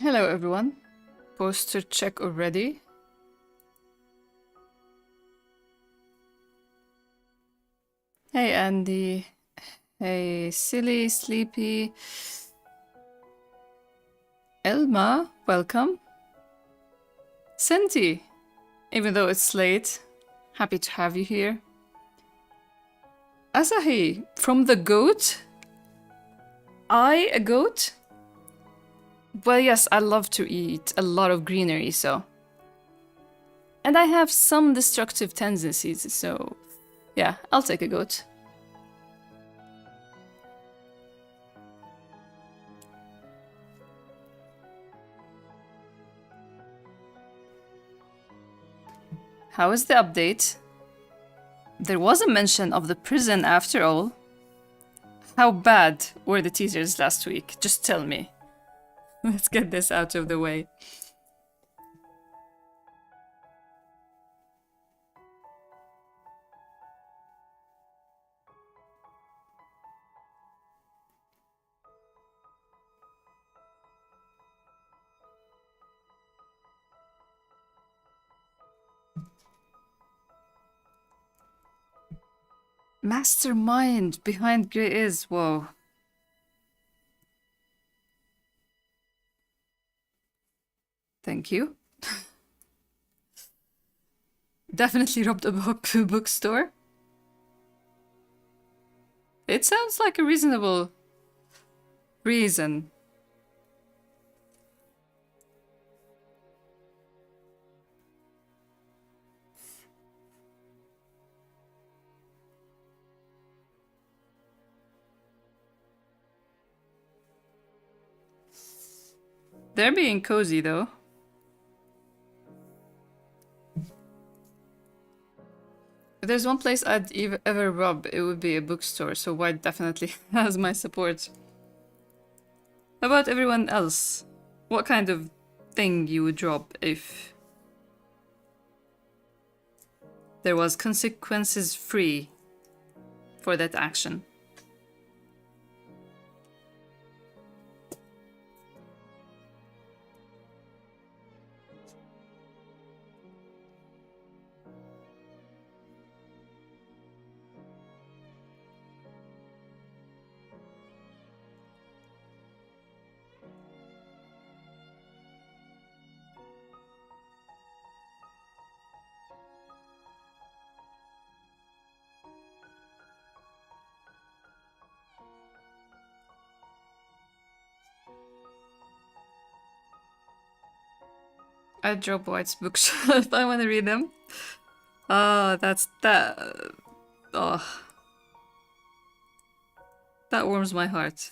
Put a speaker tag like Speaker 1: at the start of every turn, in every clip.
Speaker 1: Hello everyone. Poster check already. Hey Andy. Hey Silly, Sleepy. Elma, welcome. Senti, even though it's late, happy to have you here. Asahi, from the goat? I a goat? Well, yes, I love to eat a lot of greenery, so. And I have some destructive tendencies, so yeah, I'll take a goat. How is the update? There was a mention of the prison after all. How bad were the teasers last week? Just tell me. Let's get this out of the way. Mastermind behind Grey is, whoa. Thank you. Definitely robbed a bookstore. It sounds like a reasonable reason. They're being cozy though. If there's one place I'd ever rob, it would be a bookstore, so White definitely has my support. How about everyone else? What kind of thing you would rob if there was consequences free for that action? I'd drop White's bookshelf. I want to read them. Ah, that's that. Oh, that warms my heart.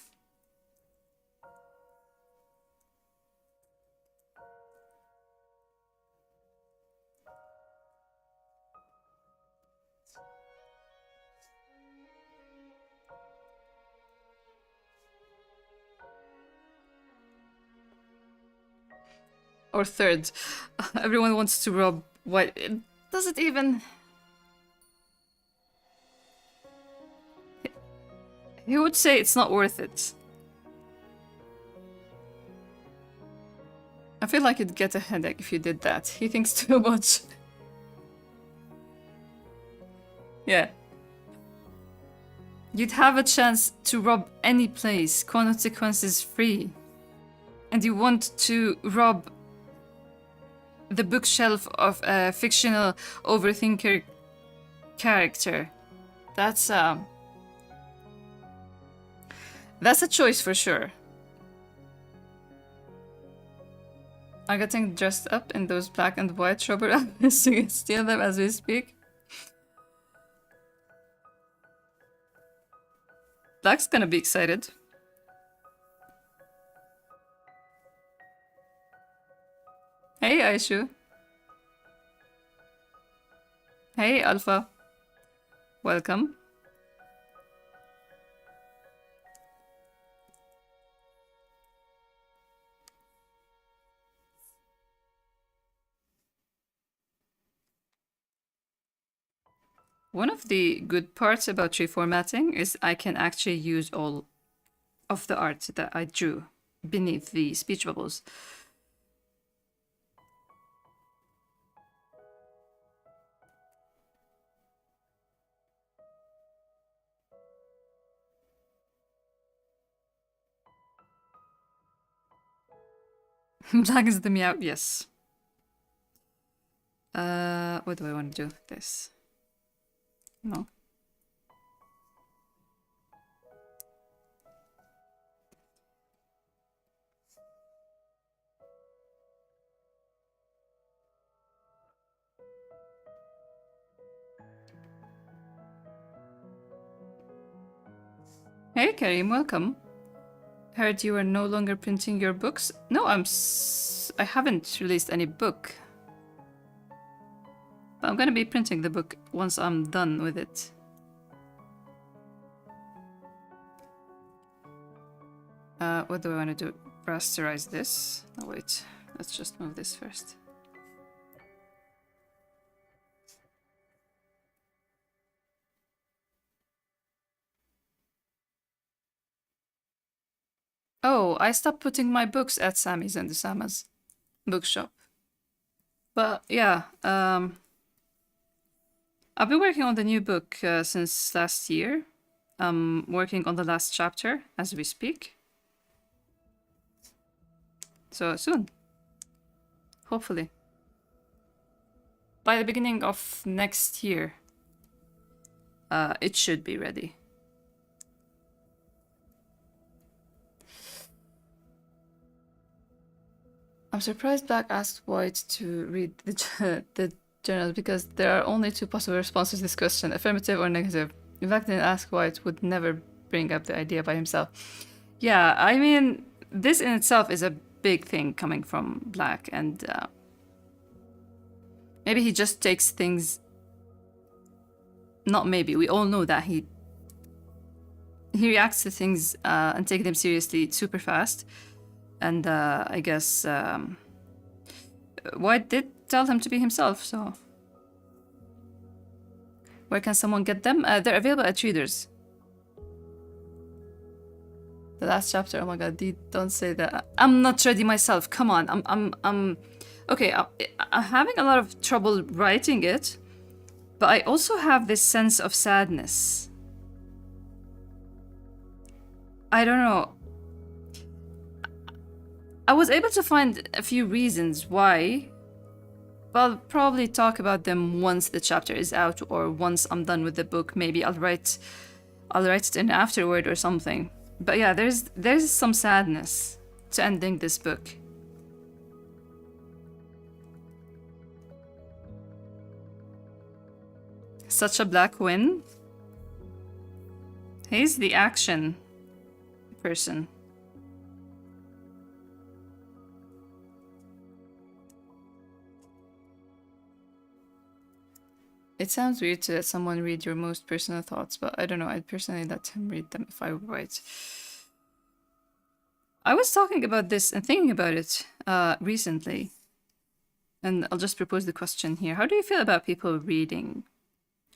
Speaker 1: Or third. Everyone wants to rob White. Does it even... He would say it's not worth it. I feel like you'd get a headache if you did that. He thinks too much. Yeah. You'd have a chance to rob any place, consequences free. And you want to rob the bookshelf of a fictional overthinker character. That's a choice for sure. I'm getting dressed up in those black and white rubber outfits to steal them as we speak. Black's gonna be excited. Hey, Aishu. Hey, Alpha. Welcome. One of the good parts about tree formatting is I can actually use all of the art that I drew beneath the speech bubbles. Black is the meow, yes. What do I want to do? This. No. Hey Karim, welcome. Heard you are no longer printing your books? No, I haven't released any book. But I'm gonna be printing the book once I'm done with it. What do I want to do? Rasterize this? Oh wait, let's just move this first. Oh, I stopped putting my books at Sammy's and Usama's bookshop. But yeah, I've been working on the new book since last year. I'm working on the last chapter as we speak. So soon. Hopefully. By the beginning of next year, it should be ready. I'm surprised Black asked White to read the journal because there are only two possible responses to this question, affirmative or negative. If Black didn't ask, White would never bring up the idea by himself. Yeah, I mean, this in itself is a big thing coming from Black, and maybe he just takes things... Not maybe, we all know that he reacts to things and takes them seriously super fast. And I guess White did tell him to be himself, so... Where can someone get them? They're available at readers. The last chapter, oh my god, don't say that. I'm not ready myself, come on, I'm... Okay, I'm having a lot of trouble writing it, but I also have this sense of sadness. I don't know. I was able to find a few reasons why, but I'll probably talk about them once the chapter is out or once I'm done with the book. Maybe I'll write it in afterward or something. But yeah, there's some sadness to ending this book. Such a Black win. He's the action person. It sounds weird to let someone read your most personal thoughts, but I don't know, I'd personally let him read them if I write. I was talking about this and thinking about it recently, and I'll just propose the question here. How do you feel about people reading?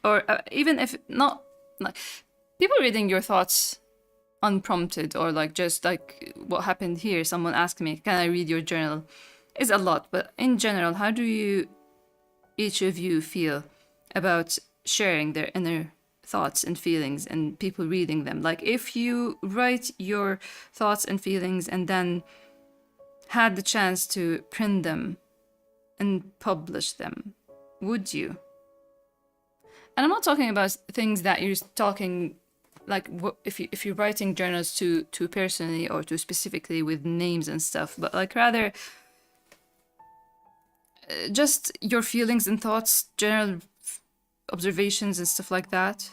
Speaker 1: Or even if not, like, people reading your thoughts unprompted, or like just like what happened here, someone asked me, can I read your journal? Is a lot, but in general, how do you, each of you, feel about sharing their inner thoughts and feelings and people reading them? Like, if you write your thoughts and feelings and then had the chance to print them and publish them, would you? And I'm not talking about things that you're talking, like, if you're writing journals to personally or to specifically with names and stuff, but like rather just your feelings and thoughts, general observations and stuff like that.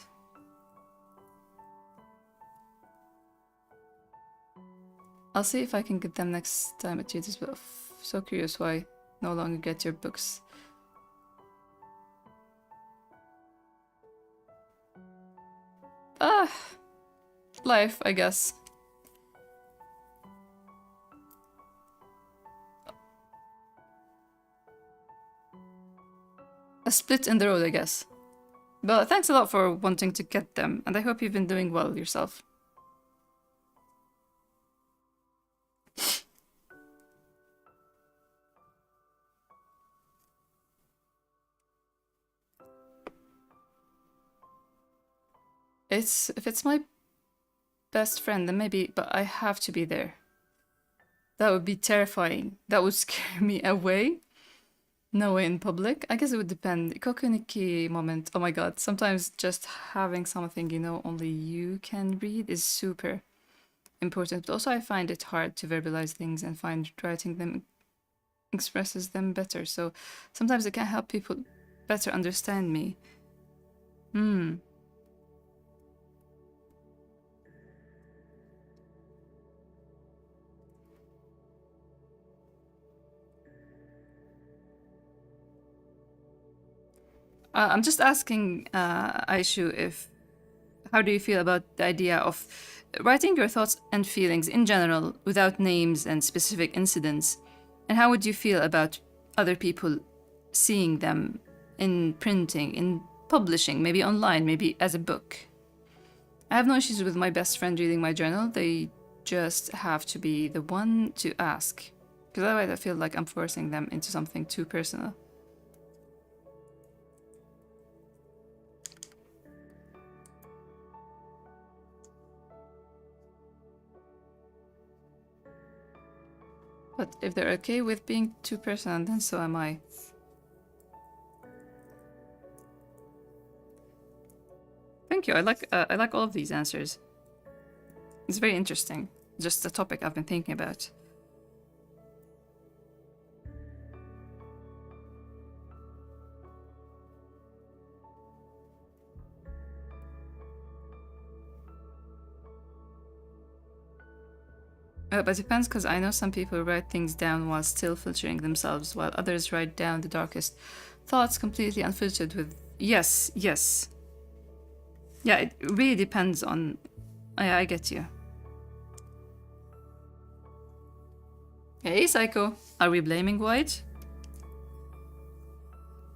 Speaker 1: I'll see if I can get them next time at Readers, but I'm so curious why I no longer get your books. Life, I guess. A split in the road, I guess. But thanks a lot for wanting to get them, and I hope you've been doing well yourself. If it's my best friend, then maybe, but I have to be there. That would be terrifying. That would scare me away. No way in public. I guess it would depend. Kokuniki moment. Oh my god. Sometimes just having something only you can read is super important. But also I find it hard to verbalize things and find writing them expresses them better. So sometimes it can help people better understand me. Hmm. I'm just asking Aishu if how do you feel about the idea of writing your thoughts and feelings in general without names and specific incidents? And how would you feel about other people seeing them in printing, in publishing, maybe online, maybe as a book? I have no issues with my best friend reading my journal. They just have to be the one to ask. Because otherwise I feel like I'm forcing them into something too personal. But if they're okay with being too personal, then so am I. Thank you. I like all of these answers. It's very interesting. Just a topic I've been thinking about. But it depends because I know some people write things down while still filtering themselves, while others write down the darkest thoughts completely unfiltered with yes, yes. Yeah, it really depends on. I get you. Hey, Psycho. Are we blaming white?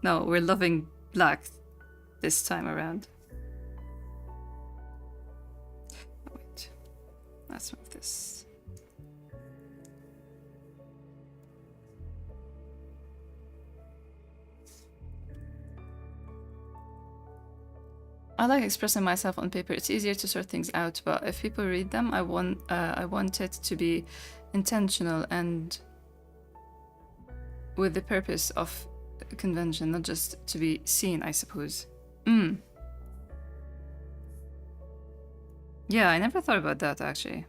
Speaker 1: No, we're loving black this time around. Oh, wait. Let's move this. I like expressing myself on paper. It's easier to sort things out, but if people read them, I want it to be intentional and with the purpose of convention, not just to be seen, I suppose. Yeah, I never thought about that actually.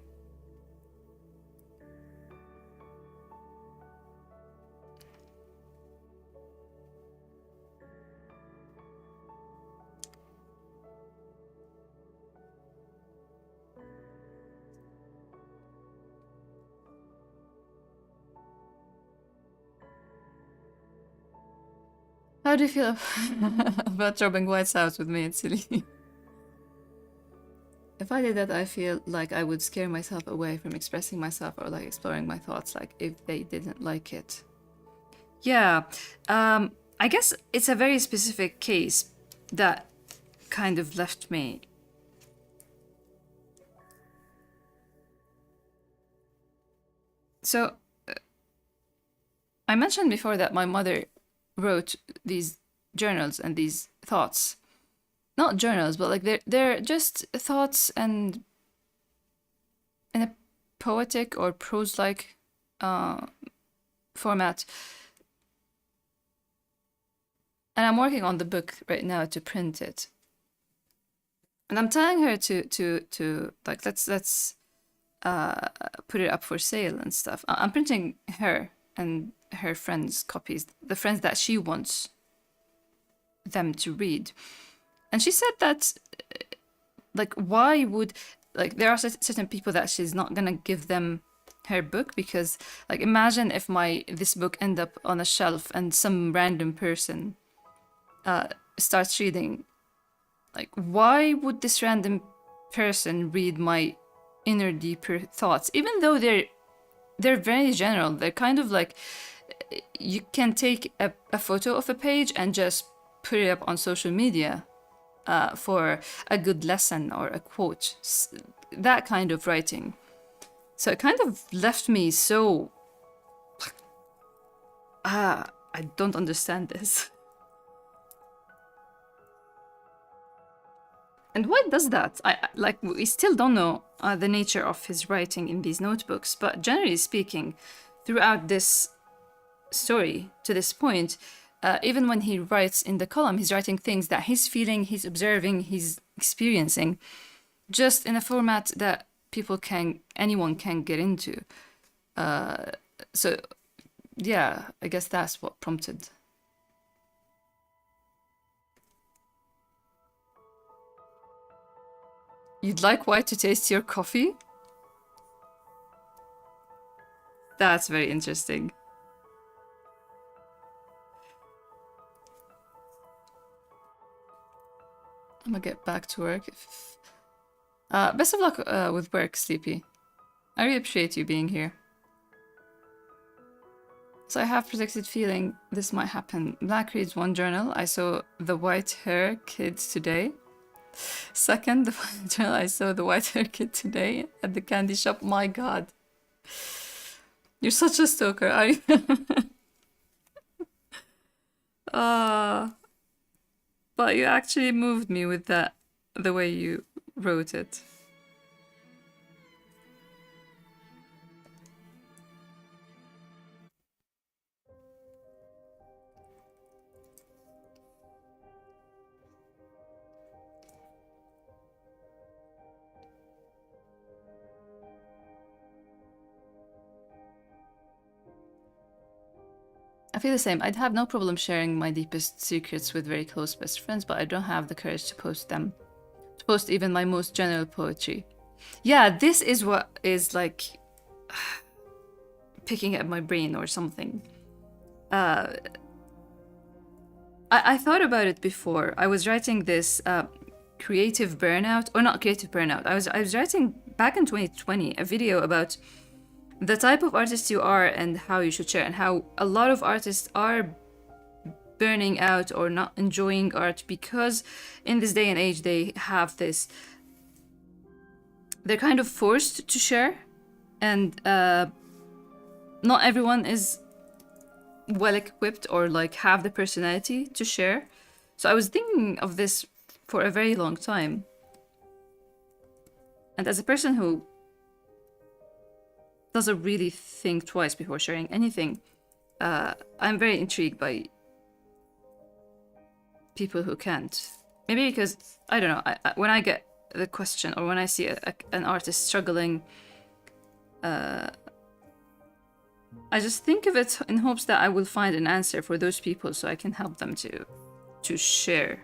Speaker 1: How do you feel about dropping whites out with me? It's silly. If I did that, I feel like I would scare myself away from expressing myself or like exploring my thoughts, like if they didn't like it. Yeah, I guess it's a very specific case that kind of left me. So, I mentioned before that my mother wrote these journals and these thoughts. Not journals, but like they're just thoughts and in a poetic or prose-like format. And I'm working on the book right now to print it. And I'm telling her to like let's put it up for sale and stuff. I'm printing her and her friends' copies, the friends that she wants them to read. And she said that like why would like there are certain people that she's not gonna give them her book because like imagine if this book end up on a shelf and some random person starts reading, like why would this random person read my inner deeper thoughts even though they're very general. They're kind of like you can take a photo of a page and just put it up on social media for a good lesson or a quote, that kind of writing. So it kind of left me so I don't understand this. And why does that? Like, we still don't know the nature of his writing in these notebooks, but generally speaking, throughout this story to this point, even when he writes in the column, he's writing things that he's feeling, he's observing, he's experiencing, just in a format that anyone can get into. So, yeah, I guess that's what prompted. You'd like White to taste your coffee? That's very interesting. I'm gonna get back to work. Best of luck with work, Sleepy. I really appreciate you being here. So I have predicted feeling this might happen. Black reads one journal. I saw the white hair kid today. Second, the journal I saw the white hair kid today at the candy shop. My god. You're such a stalker, are you? But you actually moved me with that, the way you wrote it. I feel the same. I'd have no problem sharing my deepest secrets with very close best friends, but I don't have the courage to post them. To post even my most general poetry. Yeah, this is what is like picking at my brain or something. I thought about it before. I was writing this creative burnout, or not creative burnout. I was writing back in 2020 a video about the type of artist you are and how you should share, and how a lot of artists are burning out or not enjoying art because in this day and age they have this, they're kind of forced to share, and not everyone is well equipped or like have the personality to share. So I was thinking of this for a very long time, and as a person who doesn't really think twice before sharing anything, I'm very intrigued by people who can't. Maybe because, I don't know, when I get the question or when I see an artist struggling, I just think of it in hopes that I will find an answer for those people so I can help them to share,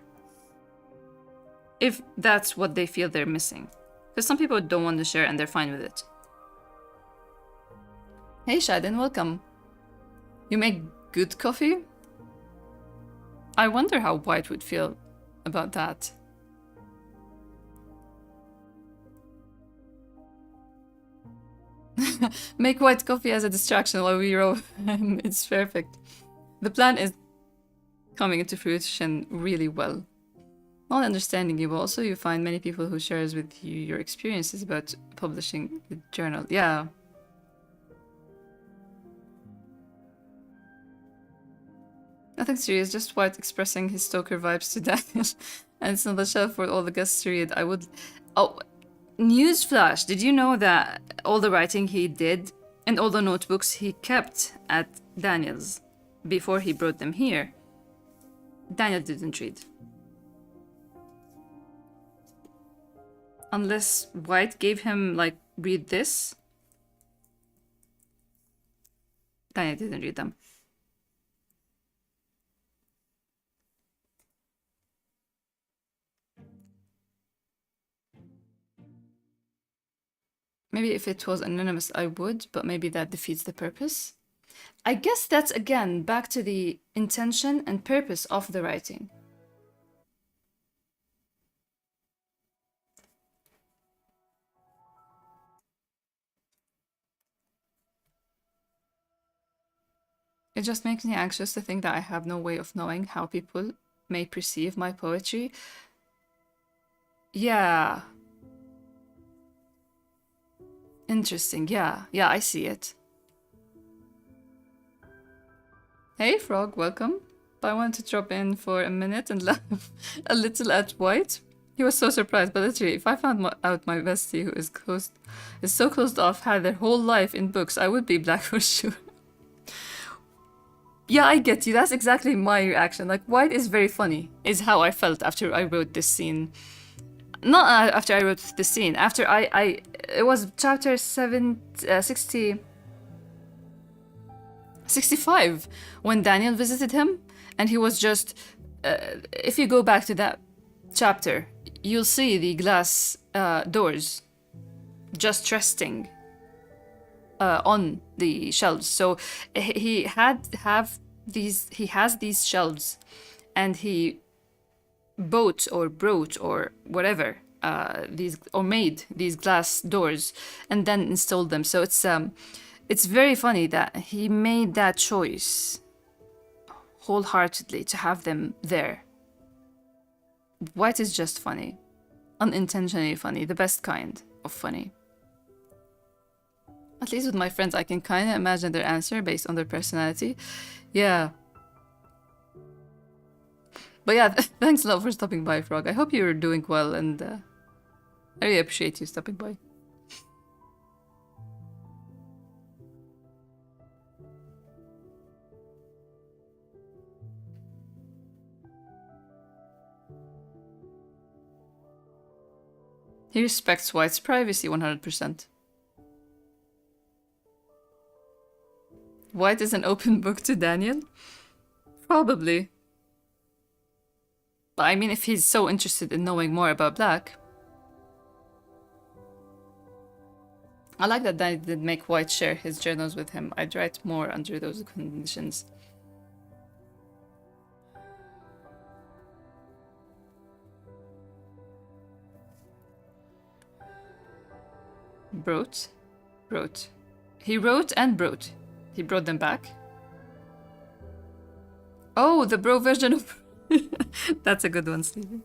Speaker 1: if that's what they feel they're missing. Because some people don't want to share and they're fine with it. Hey Shadin, welcome. You make good coffee? I wonder how White would feel about that. Make White coffee as a distraction while we row. It's perfect. The plan is coming into fruition really well. Not understanding you, but also you find many people who shares with you your experiences about publishing the journal. Yeah. Nothing serious, just White expressing his stalker vibes to Daniel. And it's on the shelf for all the guests to read. I would... Oh, newsflash! Did you know that all the writing he did and all the notebooks he kept at Daniel's before he brought them here, Daniel didn't read. Unless White gave him, like, read this. Daniel didn't read them. Maybe if it was anonymous, I would, but maybe that defeats the purpose. I guess that's, again, back to the intention and purpose of the writing. It just makes me anxious to think that I have no way of knowing how people may perceive my poetry. Yeah. Interesting, yeah. Yeah, I see it. Hey, Frog, welcome. I want to drop in for a minute and laugh a little at White. He was so surprised, but literally, if I found out my bestie, who is so closed off, had their whole life in books, I would be black for sure. Yeah, I get you. That's exactly my reaction. Like, White is very funny, is how I felt after I wrote this scene. Not after I wrote this scene. After it was chapter 65 when Daniel visited him, and he was just. If you go back to that chapter, you'll see the glass doors just resting on the shelves. So he has these shelves, and he bought or brought or whatever made these glass doors and then installed them. So it's very funny that he made that choice wholeheartedly to have them there. White is just funny, unintentionally funny, the best kind of funny. At least with my friends, I can kind of imagine their answer based on their personality. Yeah. But yeah, thanks a lot for stopping by, Frog. I hope you're doing well, and I really appreciate you stopping by. He respects White's privacy 100%. White is an open book to Daniel? Probably. But I mean, if he's so interested in knowing more about Black. I like that Daniel did make White share his journals with him. I'd write more under those conditions. Wrote? He wrote and brought. He brought them back. Oh, the bro version of... That's a good one, Steven.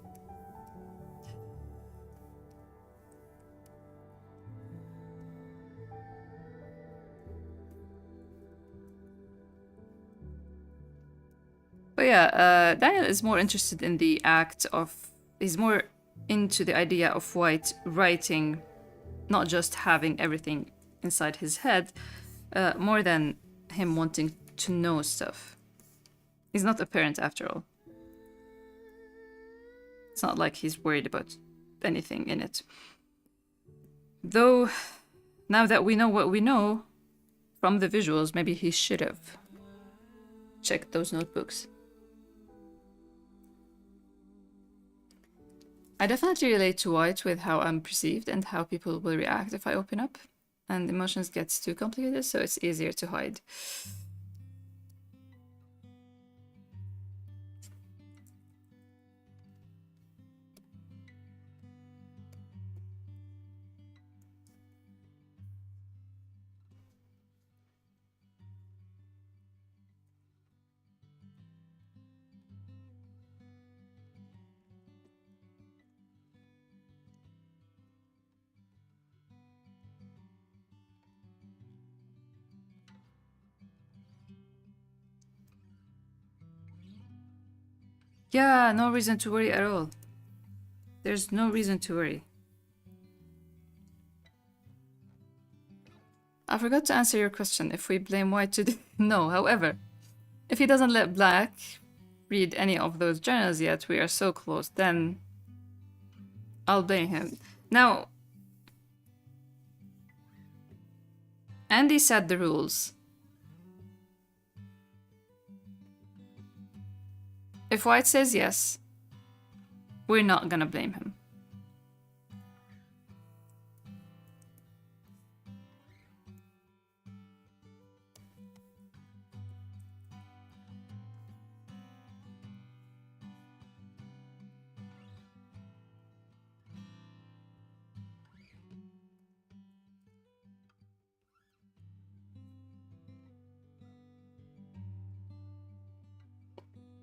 Speaker 1: But yeah, Daniel is more interested in the act of... He's more into the idea of White writing, not just having everything inside his head, more than him wanting to know stuff. He's not a parent after all. It's not like he's worried about anything in it. Though, now that we know what we know from the visuals, maybe he should have checked those notebooks. I definitely relate to White with how I'm perceived and how people will react if I open up, and emotions gets too complicated, so it's easier to hide. Yeah, no reason to worry at all. There's no reason to worry. I forgot to answer your question. If we blame White to no, however, if he doesn't let Black read any of those journals yet, we are so close, then I'll blame him. Now, Andy set the rules. If White says yes, we're not gonna blame him.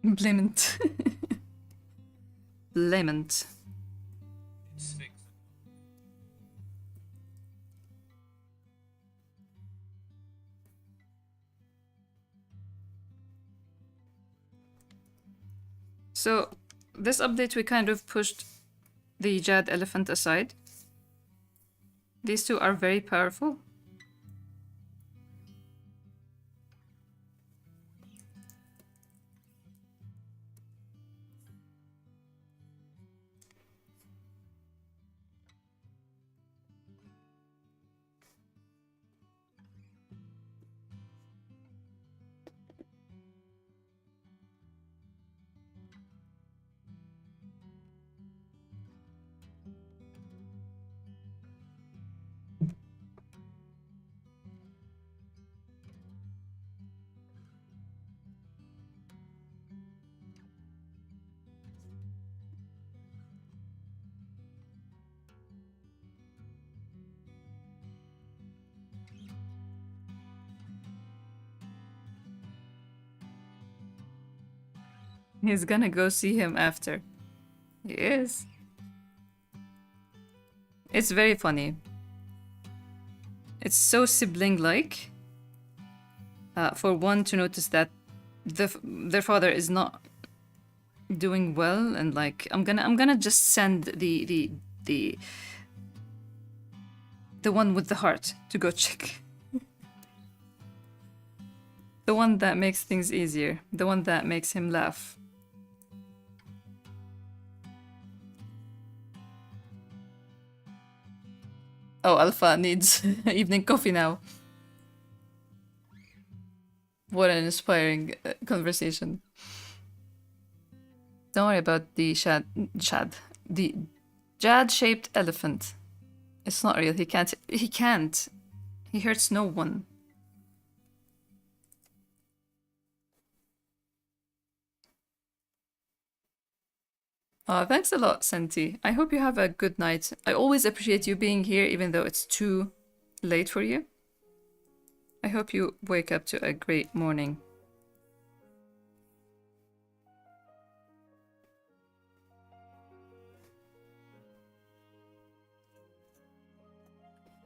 Speaker 1: Blamant. Blamant. So, this update we kind of pushed the Jad elephant aside. These two are very powerful. He's gonna go see him after. He is. It's very funny. It's so sibling-like. For one to notice that their father is not doing well, and like I'm gonna just send the one with the heart to go check. The one that makes things easier. The one that makes him laugh. Oh, Alpha needs evening coffee now. What an inspiring conversation. Don't worry about the the Jad-shaped elephant. It's not real. He can't. He can't. He hurts no one. Thanks a lot, Senti. I hope you have a good night. I always appreciate you being here, even though it's too late for you. I hope you wake up to a great morning.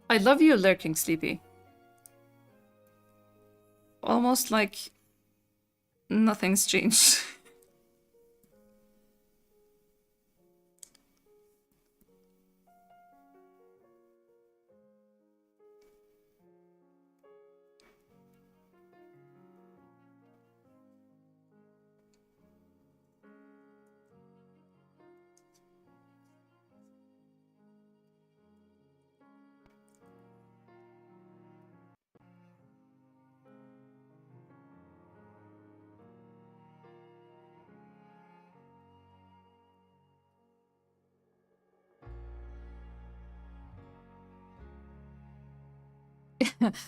Speaker 1: I love you lurking, Sleepy. Almost like nothing's changed.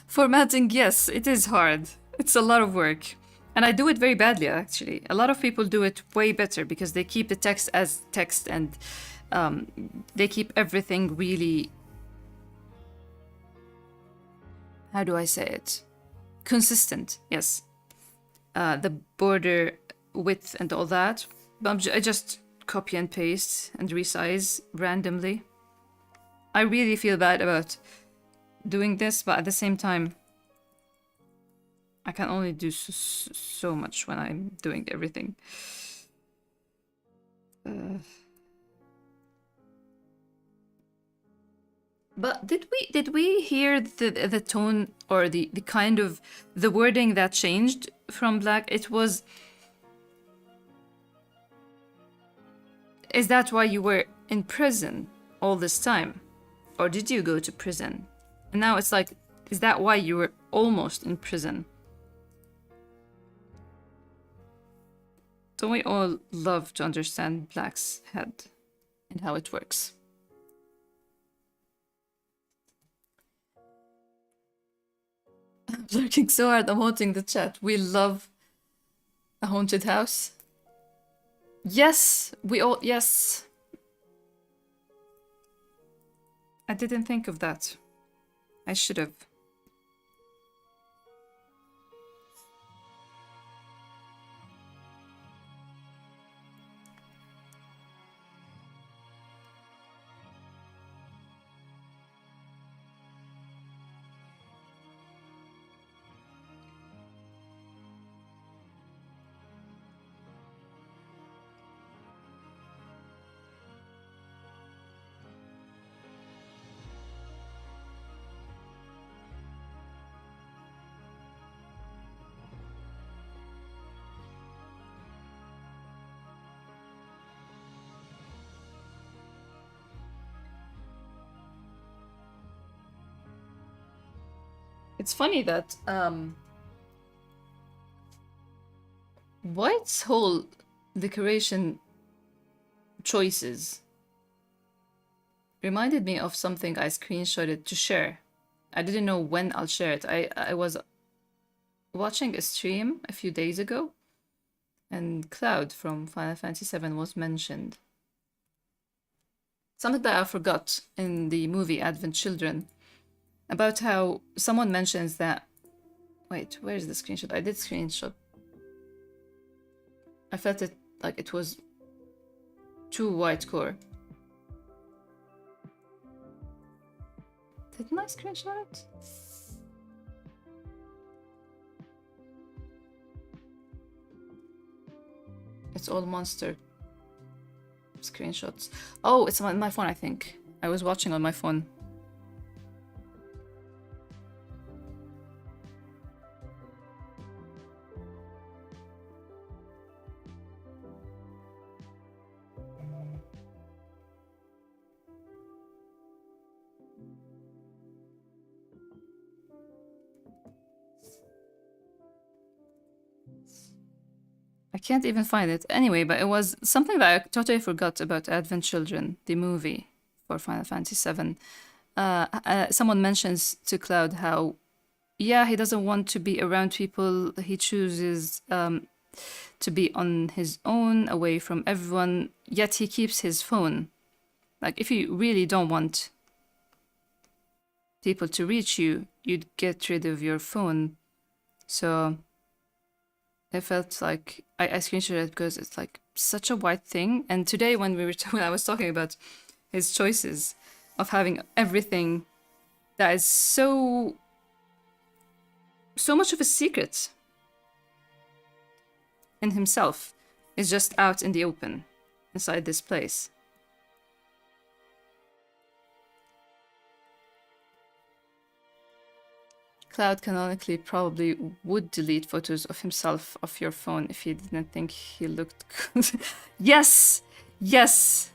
Speaker 1: Formatting, yes, it is hard. It's a lot of work. And I do it very badly, actually. A lot of people do it way better because they keep the text as text and they keep everything really. How do I say it? Consistent, yes. The border width and all that. But I just copy and paste and resize randomly. I really feel bad about doing this, but at the same time, I can only do so much when I'm doing everything. But did we hear the tone or the kind of the wording that changed from Black? It was. Is that why you were in prison all this time? Or did you go to prison? And now it's like, is that why you were almost in prison? Don't we all love to understand Black's head and how it works? I'm lurking so hard, I'm haunting the chat. We love a haunted house. Yes, we all, yes. I didn't think of that. I should have. It's funny that White's whole decoration choices reminded me of something I screenshotted to share. I didn't know when I'll share it. I was watching a stream a few days ago, and Cloud from Final Fantasy VII was mentioned. Something that I forgot in the movie Advent Children, about how someone mentions that... Wait, where is the screenshot? I did screenshot. I felt it like it was too white core. Didn't I screenshot it? It's all monster screenshots. Oh, it's on my phone, I think. I was watching on my phone. I can't even find it. Anyway, but it was something that I totally forgot about Advent Children, the movie for Final Fantasy VII. Someone mentions to Cloud how, yeah, he doesn't want to be around people. He chooses to be on his own, away from everyone, yet he keeps his phone. Like, if you really don't want people to reach you, you'd get rid of your phone. So I felt like I screenshot it because it's like such a white thing. And today, when when I was talking about his choices of having everything that is so much of a secret in himself is just out in the open inside this place. Cloud canonically probably would delete photos of himself off your phone if he didn't think he looked good. Yes! Yes!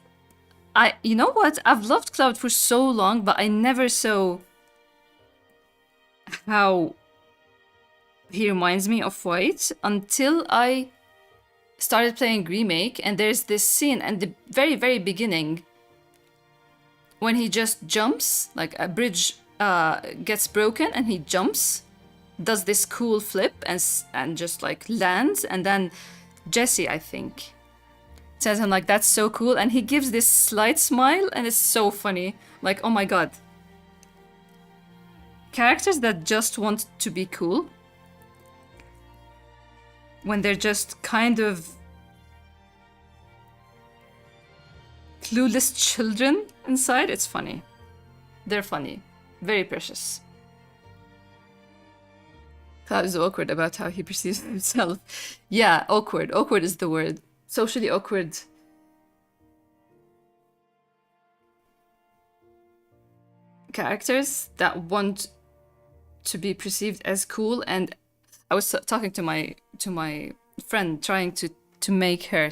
Speaker 1: You know what? I've loved Cloud for so long, but I never saw how he reminds me of White until I started playing Remake, and there's this scene at the very, very beginning when he just jumps, like a bridge gets broken and he jumps, does this cool flip and just like lands, and then Jesse, I think, says him like, that's so cool, and he gives this slight smile and it's so funny. Like, oh my god. Characters that just want to be cool, when they're just kind of clueless children inside, it's funny. They're funny. Very precious. Cloud is awkward about how he perceives himself. Yeah, awkward. Awkward is the word. Socially awkward. Characters that want to be perceived as cool, and I was talking to my friend, trying to make her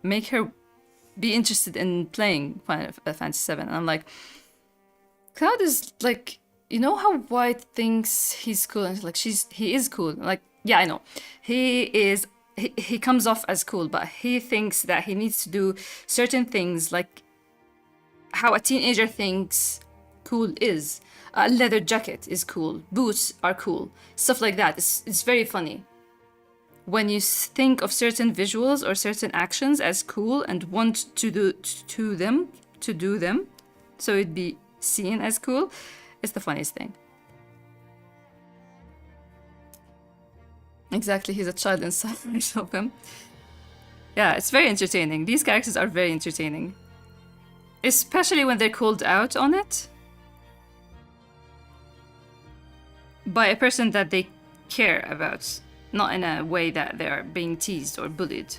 Speaker 1: make her be interested in playing Final Fantasy VII, and I'm like, Cloud is like, you know how White thinks he's cool, and like he is cool. Like, yeah, I know, he comes off as cool, but he thinks that he needs to do certain things, like how a teenager thinks cool is. A leather jacket is cool. Boots are cool. Stuff like that. It's very funny. When you think of certain visuals or certain actions as cool and want to do them, so it'd be seen as cool, it's the funniest thing. Exactly, he's a child inside of him. Yeah, it's very entertaining. These characters are very entertaining. Especially when they're called out on it by a person that they care about, not in a way that they're being teased or bullied.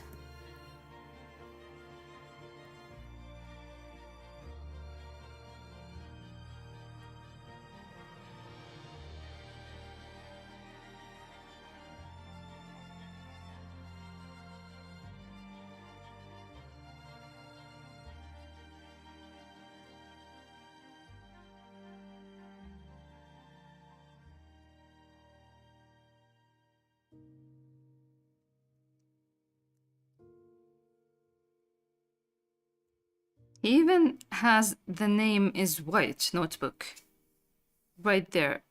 Speaker 1: He even has the name is white notebook right there.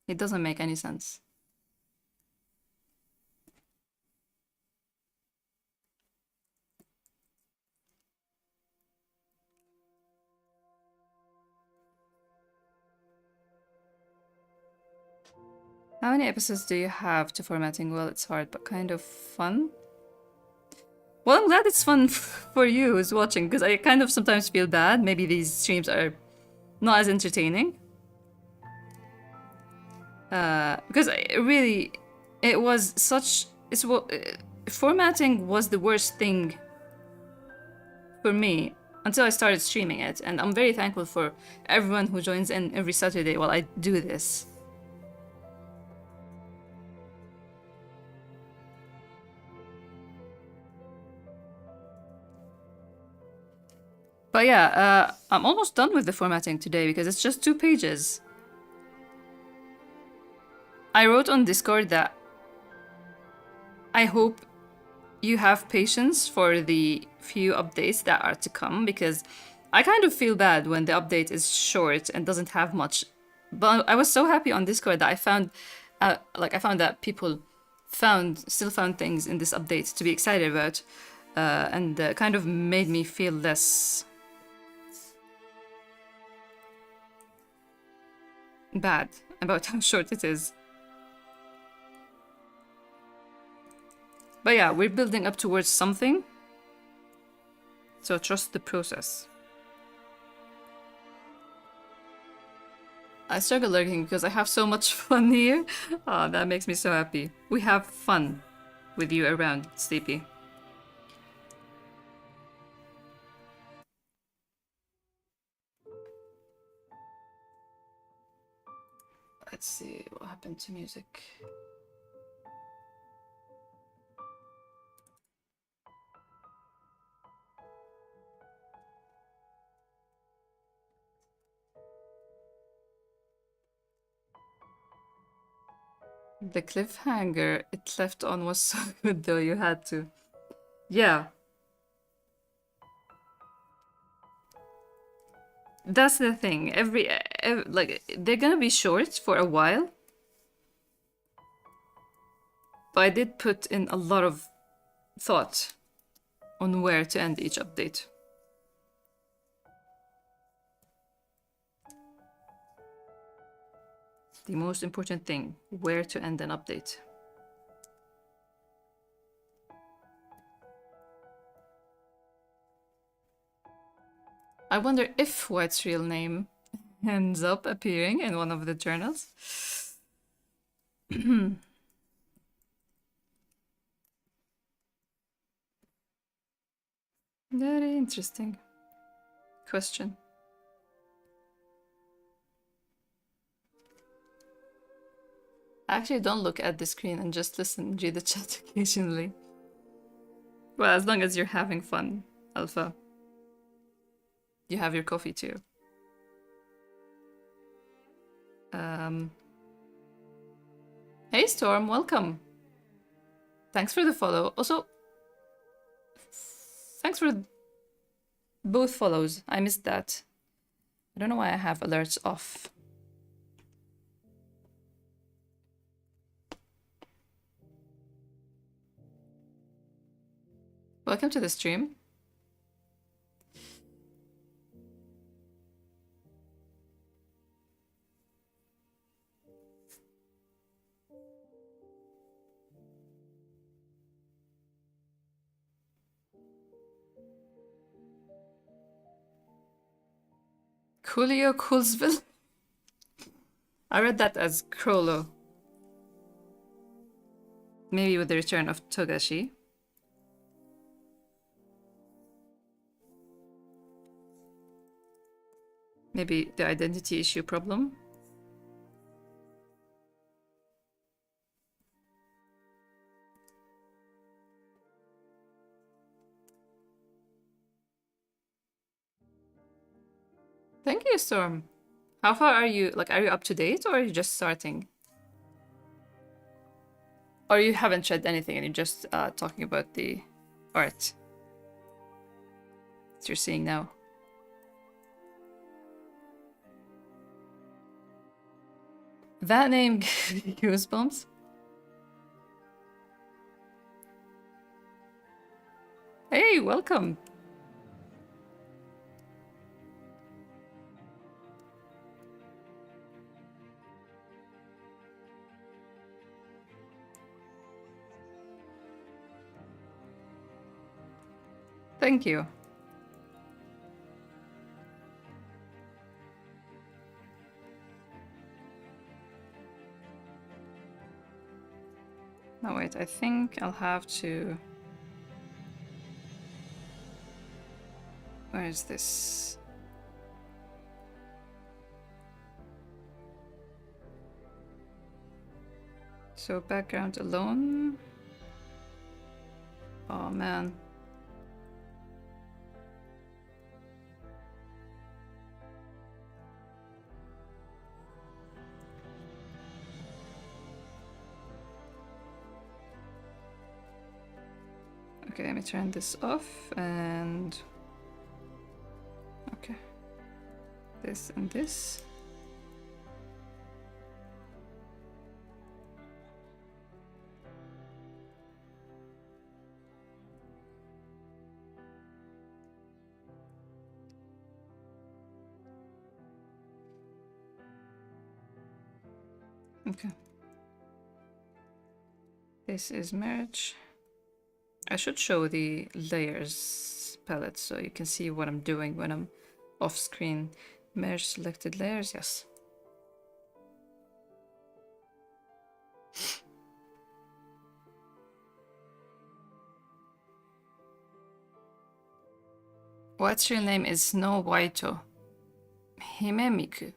Speaker 1: It doesn't make any sense. How many episodes do you have to formatting? Well, it's hard, but kind of fun. Well, I'm glad it's fun for you who's watching, because I kind of sometimes feel bad. Maybe these streams are not as entertaining. Because really, it was such... formatting was the worst thing for me until I started streaming it. And I'm very thankful for everyone who joins in every Saturday while I do this. But yeah, I'm almost done with the formatting today because it's just 2 pages. I wrote on Discord that I hope you have patience for the few updates that are to come, because I kind of feel bad when the update is short and doesn't have much. But I was so happy on Discord that I found that people still found things in this update to be excited about, and kind of made me feel less bad about how short it is. But yeah, we're building up towards something, so trust the process. I struggle lurking because I have so much fun here. Oh, that makes me so happy. We have fun with you around, Sleepy. Let's see what happened to music. The cliffhanger it left on was so good though, you had to. Yeah. That's the thing. Like, they're gonna be short for a while. But I did put in a lot of thought on where to end each update. The most important thing, where to end an update. I wonder if White's real name ends up appearing in one of the journals. Very interesting question. Actually, don't look at the screen and just listen to the chat occasionally. Well, as long as you're having fun, Alpha. You have your coffee too. Hey Storm, welcome. Thanks for the follow. Also, thanks for both follows. I missed that. I don't know why I have alerts off. Welcome to the stream. Coolio Coolsville? I read that as Crollo. Maybe with the return of Togashi. Maybe the identity issue problem. Thank you, Storm. How far are you? Like, are you up to date or are you just starting? Or you haven't read anything and you're just talking about the art that you're seeing now. That name gave me goosebumps. Hey, welcome. Thank you. No, wait, I think I'll have to... Where is this? So background alone. Oh man. Okay, let me turn this off and... Okay. This and this. Okay. This is merge. I should show the layers palette so you can see what I'm doing when I'm off screen. Merge selected layers, yes. What's your name is Snow White. Himemiku.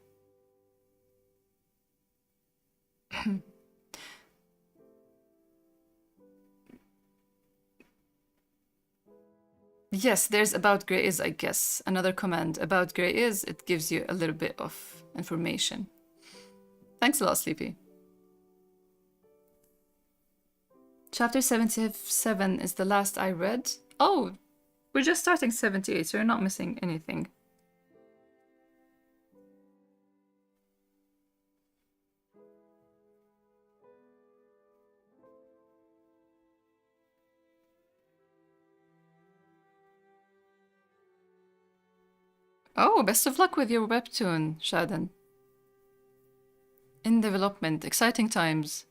Speaker 1: Yes, there's about Grey is, I guess. Another command about Grey is, it gives you a little bit of information. Thanks a lot, Sleepy. Chapter 77 is the last I read. Oh, we're just starting 78, so you're not missing anything. Oh, best of luck with your webtoon, Shaden. In development, exciting times.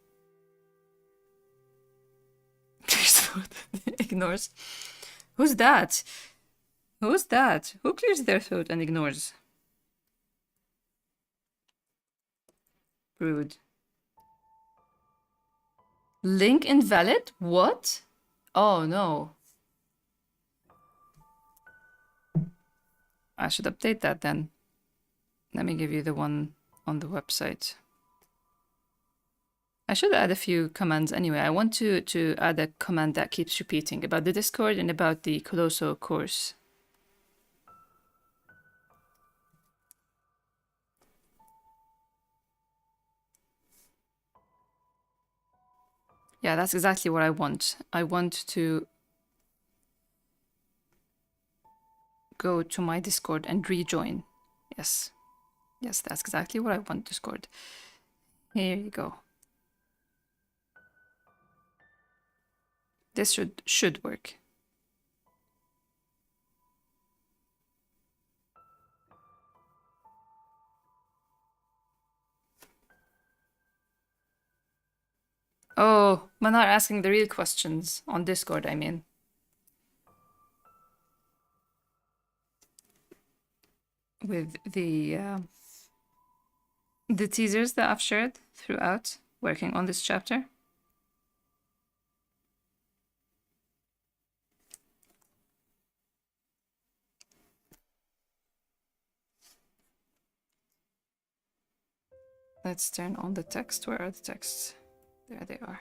Speaker 1: Ignores. Who's that? Who's that? Who clears their throat and ignores? Rude. Link invalid? What? Oh no. I should update that then. Let me give you the one on the website. I should add a few commands anyway. I want to add a command that keeps repeating about the Discord and about the Colosso course. Yeah, that's exactly what I want. I want to go to my Discord and rejoin. Yes. Yes, that's exactly what I want, Discord. Here you go. This should work. Oh, Manar asking the real questions on Discord, I mean. With the teasers that I've shared throughout working on this chapter. Let's turn on the text. Where are the texts? There they are.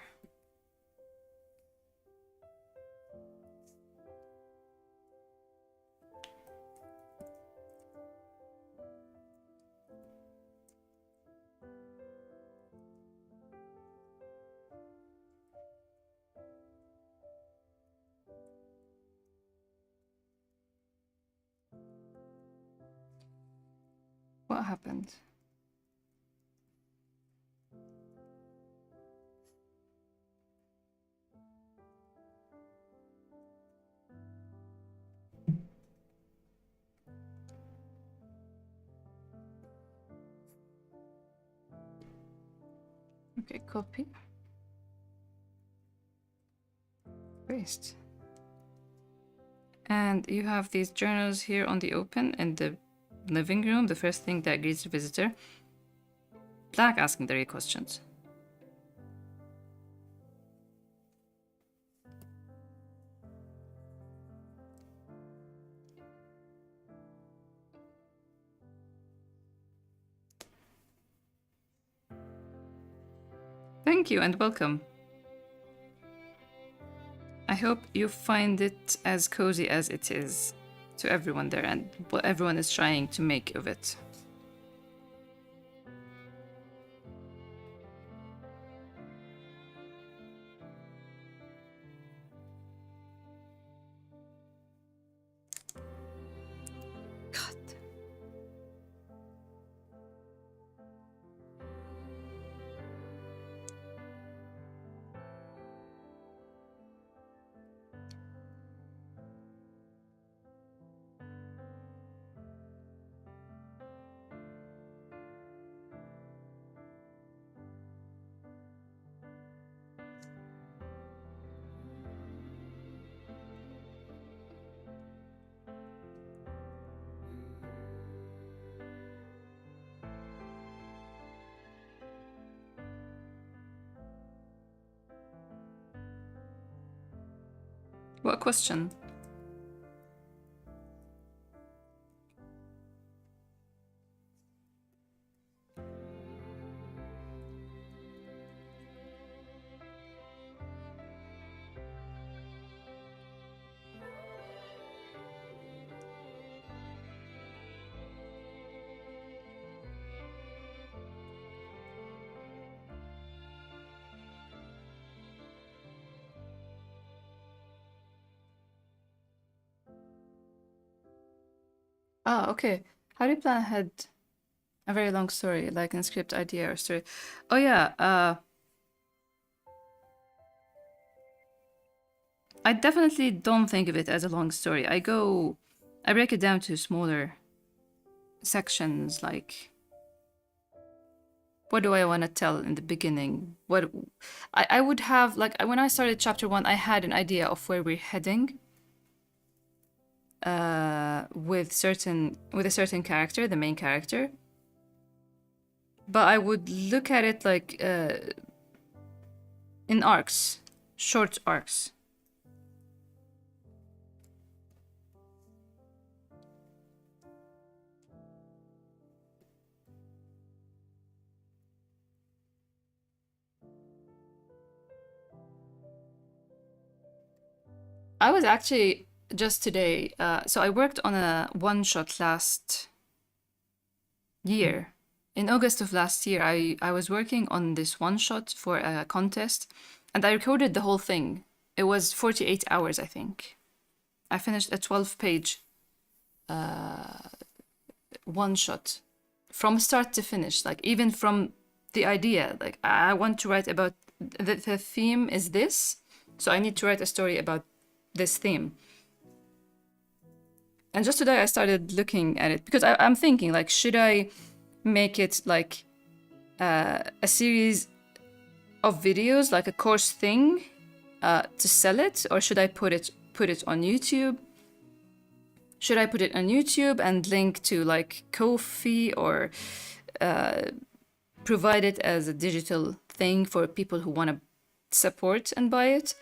Speaker 1: happened? Okay, copy. Paste. And you have these journals here on the open in the living room. The first thing that greets the visitor. Black asking the right questions. Thank you and welcome. I hope you find it as cozy as it is to everyone there and what everyone is trying to make of it. God. What question? Ah, okay. How do you plan ahead? A very long story, like in script, idea, or story. Oh yeah, I definitely don't think of it as a long story. I break it down to smaller sections, like what do I want to tell in the beginning? What I would have, like when I started chapter 1, I had an idea of where we're heading. With a certain character, the main character. But I would look at it like in arcs, short arcs. I was actually just today, so I worked on a one-shot last year. In August of last year, I was working on this one-shot for a contest, and I recorded the whole thing. It was 48 hours, I think. I finished a 12-page one-shot from start to finish, like even from the idea. Like I want to write about, the theme is this, so I need to write a story about this theme. And just today I started looking at it because I'm thinking, like, should I make it like a series of videos, like a course thing, to sell it, or should I put it on YouTube? Should I put it on YouTube and link to like Ko-fi, or provide it as a digital thing for people who want to support and buy it?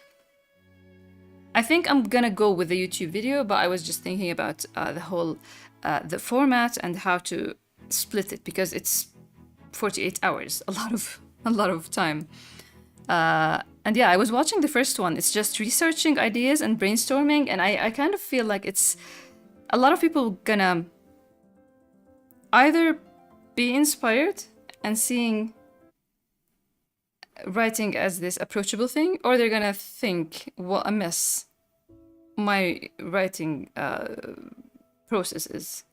Speaker 1: I think I'm gonna go with the YouTube video, but I was just thinking about the whole the format and how to split it, because it's 48 hours, a lot of time. And yeah, I was watching the first one. It's just researching ideas and brainstorming, and I kind of feel like it's a lot of people gonna either be inspired and seeing writing as this approachable thing, or they're gonna think, what a mess my writing process is.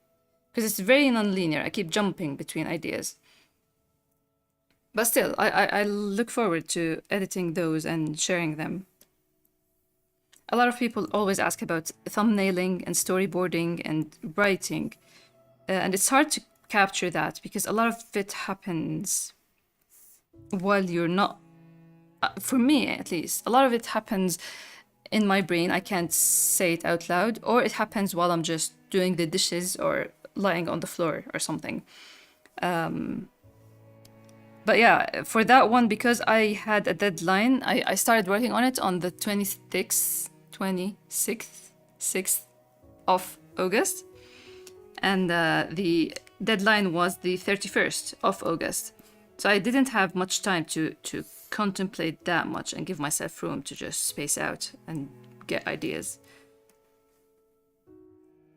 Speaker 1: because it's very non-linear. I keep jumping between ideas. But still, I look forward to editing those and sharing them. A lot of people always ask about thumbnailing and storyboarding and writing. And it's hard to capture that because a lot of it happens while you're not, for me at least, a lot of it happens in my brain. I can't say it out loud, or it happens while I'm just doing the dishes or lying on the floor or something. But yeah, for that one, because I had a deadline, I started working on it on the 6th of August. And the deadline was the 31st of August. So I didn't have much time to contemplate that much and give myself room to just space out and get ideas.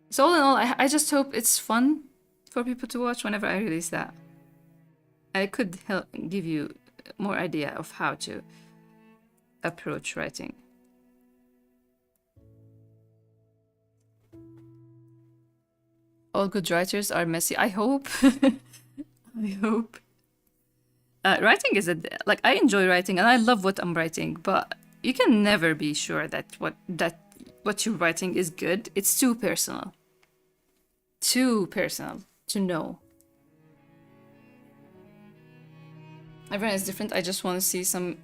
Speaker 1: So all in all, I just hope it's fun for people to watch whenever I release that. I could give you more idea of how to approach writing. All good writers are messy. I hope. I hope. Writing is like I enjoy writing and I love what I'm writing, but you can never be sure that what you're writing is good. It's too personal. Too personal to know. Everyone is different. I just want to see some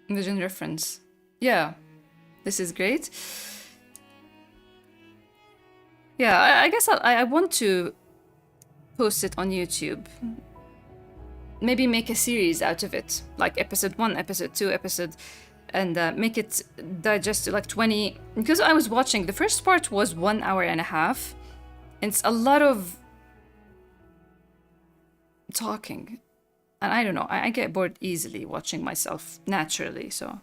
Speaker 1: vision reference. Yeah, this is great. Yeah, I guess I want to post it on YouTube. Maybe make a series out of it, like episode 1, episode 2, and make it digest to like 20. Because I was watching, the first part was 1 hour and a half. And it's a lot of talking. And I don't know, I get bored easily watching myself naturally, so.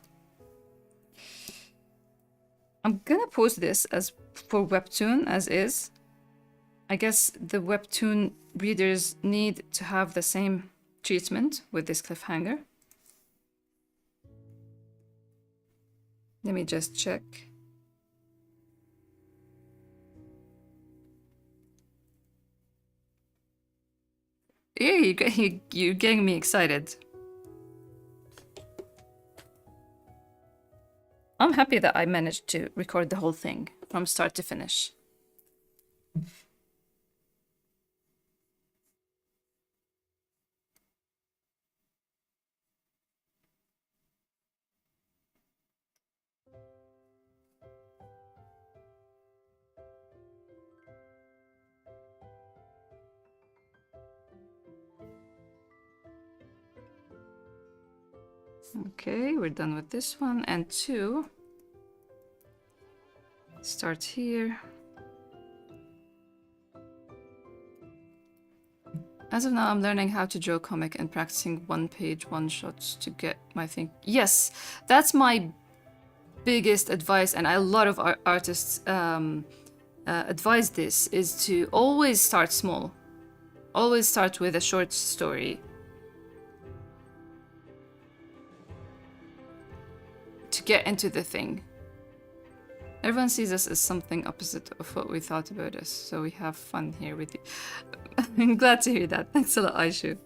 Speaker 1: I'm gonna post this as for webtoon as is. I guess the webtoon readers need to have the same treatment with this cliffhanger. Let me just check. Yeah, you're getting me excited. I'm happy that I managed to record the whole thing from start to finish. Okay, we're done with this one. And 2. Start here. As of now, I'm learning how to draw comic and practicing one-page one-shots to get my thing. Yes, that's my biggest advice, and a lot of artists advise this, is to always start small. Always start with a short story. To get into the thing. Everyone sees us as something opposite of what we thought about us, so we have fun here with you. I'm glad to hear that. Thanks a lot, Aishu.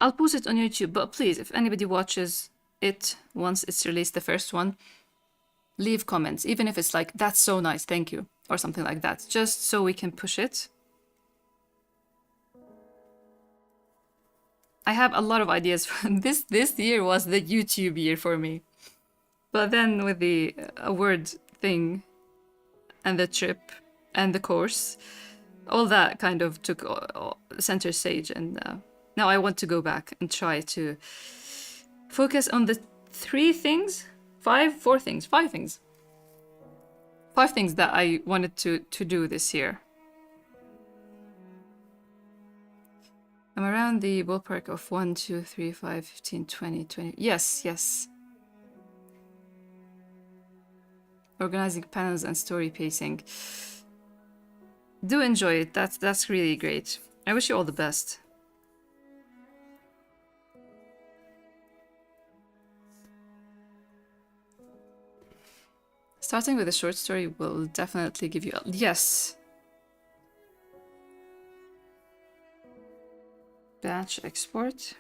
Speaker 1: I'll post it on YouTube, but please, if anybody watches it once it's released, the first one, leave comments, even if it's like, that's so nice, thank you, or something like that, just so we can push it. I have a lot of ideas. This year was the YouTube year for me. But then with the award thing and the trip and the course, all that kind of took center stage. And now I want to go back and try to focus on the five things that I wanted to do this year. I'm around the ballpark of 1, 2, 3, 5, 15, 20, 20. Yes, yes. Organizing panels and story pacing. Do enjoy it. That's really great. I wish you all the best. Starting with a short story will definitely give you yes. Batch export.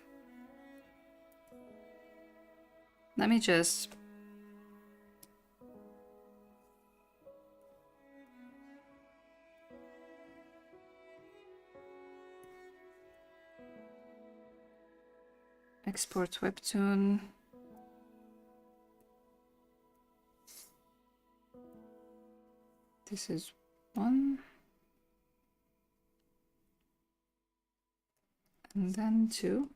Speaker 1: Let me just export webtoon. This is one. And then 2.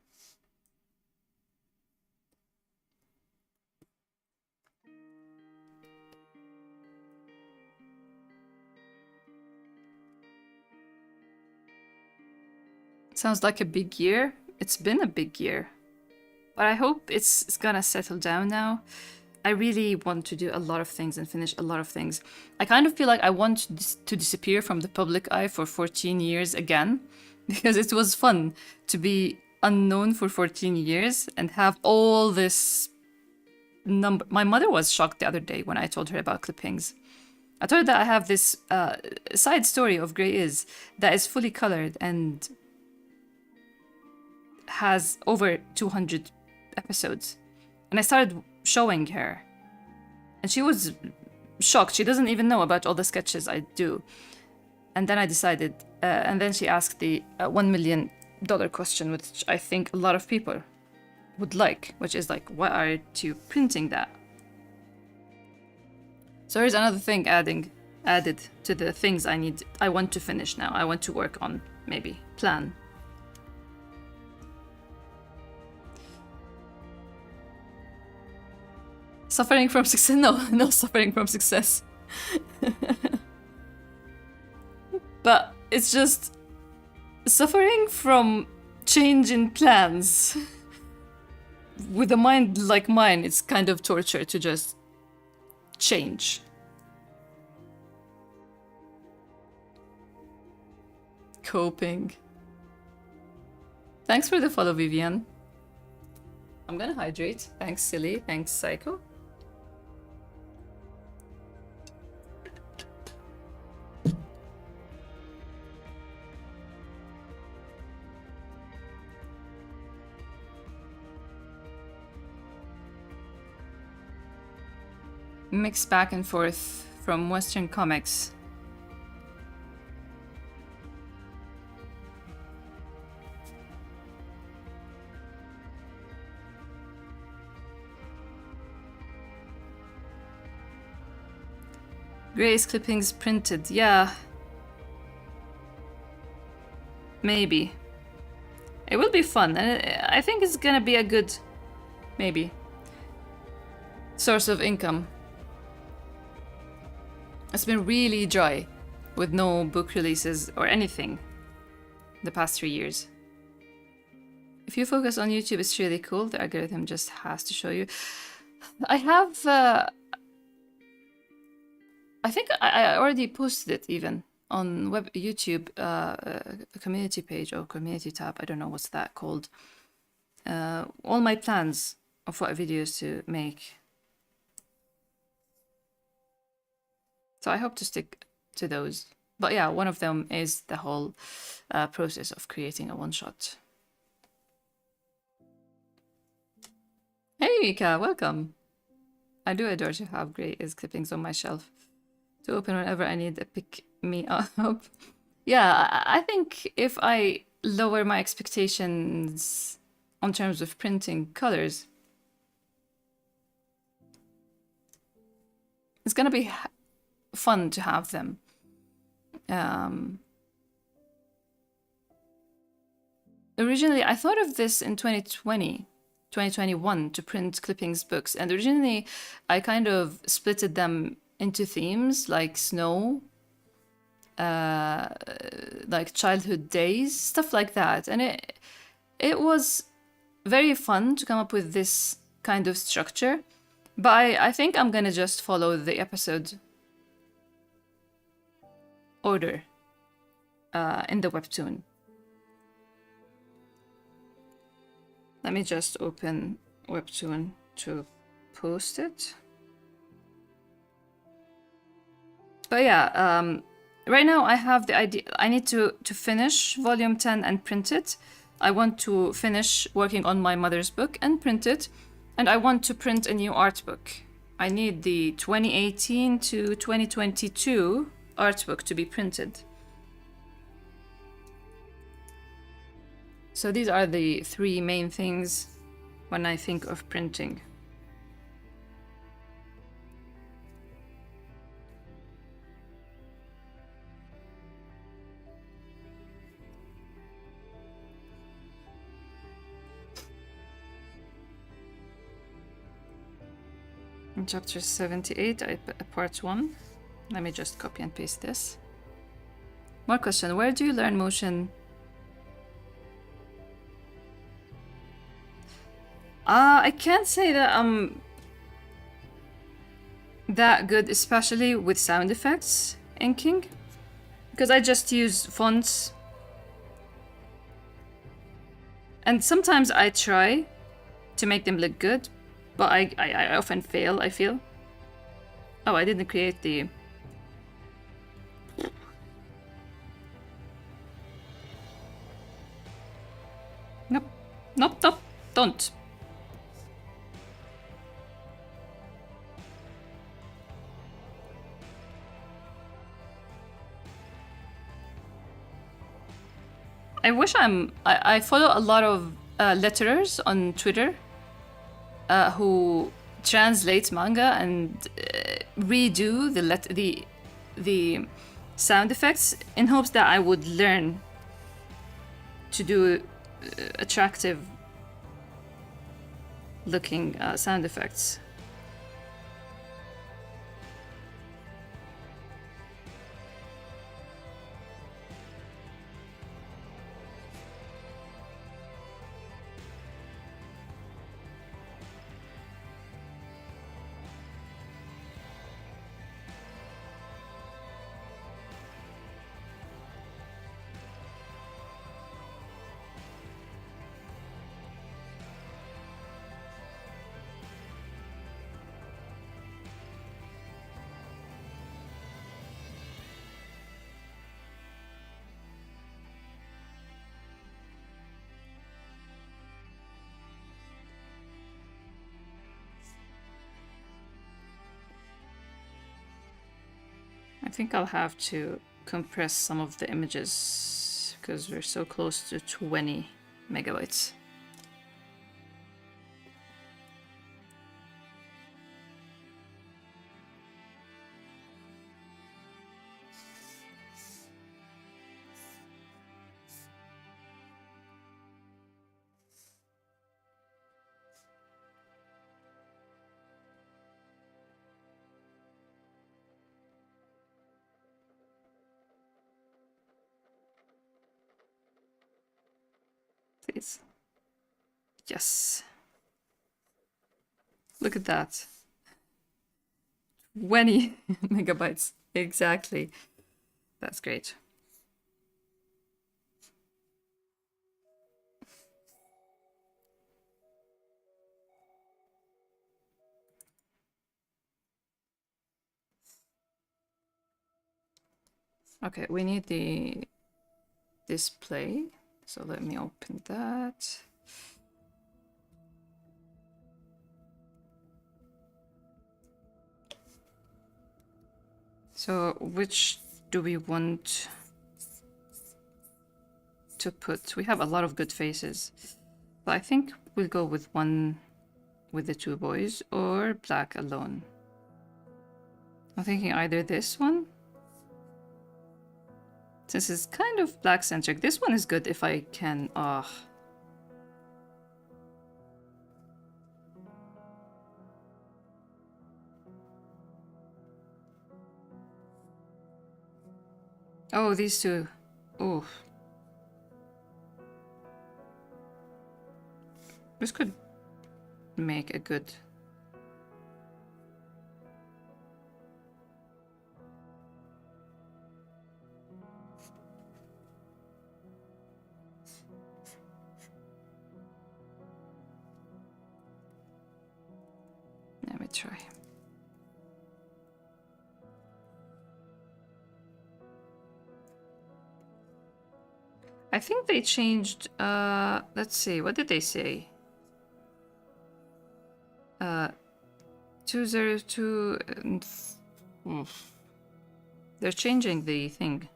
Speaker 1: Sounds like a big year. It's been a big year. But I hope it's gonna settle down now. I really want to do a lot of things and finish a lot of things. I kind of feel like I want to disappear from the public eye for 14 years again, because it was fun to be unknown for 14 years and have all this number. My mother was shocked the other day when I told her about clippings. I told her that I have this side story of Grey Is that is fully colored and has over 200 episodes. And I started showing her. And she was shocked. She doesn't even know about all the sketches I do. And then I decided, and then she asked the $1 million question, which I think a lot of people would like, which is like, why aren't you printing that? So here's another thing added to the things I want to finish now. I want to work on, maybe, plan. Suffering from success? No suffering from success. But it's just suffering from change in plans. With a mind like mine, it's kind of torture to just change. Coping. Thanks for the follow, Vivian. I'm gonna hydrate. Thanks, Silly. Thanks, Psycho. Mix back and forth from Western comics. Grey's clippings printed, yeah. Maybe. It will be fun, and I think it's gonna be a good, maybe, source of income. It's been really dry, with no book releases or anything the past 3 years. If you focus on YouTube, it's really cool. The algorithm just has to show you. I have... I think I already posted it even on YouTube community page or community tab. I don't know what's that called. All my plans of what videos to make. So I hope to stick to those. But yeah, one of them is the whole process of creating a one-shot. Hey Mika, welcome. I do adore to have Grey Is clippings on my shelf to open whenever I need a pick-me-up. Yeah, I think if I lower my expectations on terms of printing colors. It's gonna be fun to have them. Originally, I thought of this in 2021 to print clippings books, and originally I kind of splitted them into themes like snow, like childhood days, stuff like that, and it was very fun to come up with this kind of structure. But I think I'm gonna just follow the episode order in the webtoon. Let me just open webtoon to post it. But yeah, right now I have the idea. I need to finish volume 10 and print it. I want to finish working on my mother's book and print it. And I want to print a new art book. I need the 2018 to 2022 art book to be printed. So these are the three main things when I think of printing. In chapter 78, part 1. Let me just copy and paste this. More question, where do you learn motion? I can't say that I'm that good, especially with sound effects inking, because I just use fonts. And sometimes I try to make them look good, but I often fail, I feel. Oh, I didn't create the... Nope. Nope, nope, don't. I wish I follow a lot of letterers on Twitter who translate manga and redo the sound effects in hopes that I would learn to do attractive looking sound effects. I think I'll have to compress some of the images because we're so close to 20 megabytes. Please. Yes. Look at that. 20 megabytes. Exactly. That's great. Okay, we need the display. So let me open that. So which do we want to put? We have a lot of good faces. But I think we'll go with one with the two boys or black alone. I'm thinking either this one, since it's kind of black centric. This one is good if I can. Oh, these two. Oh. This could make a good. Let me try. I think they changed, let's see, what did they say? 202 and... They're changing the thing.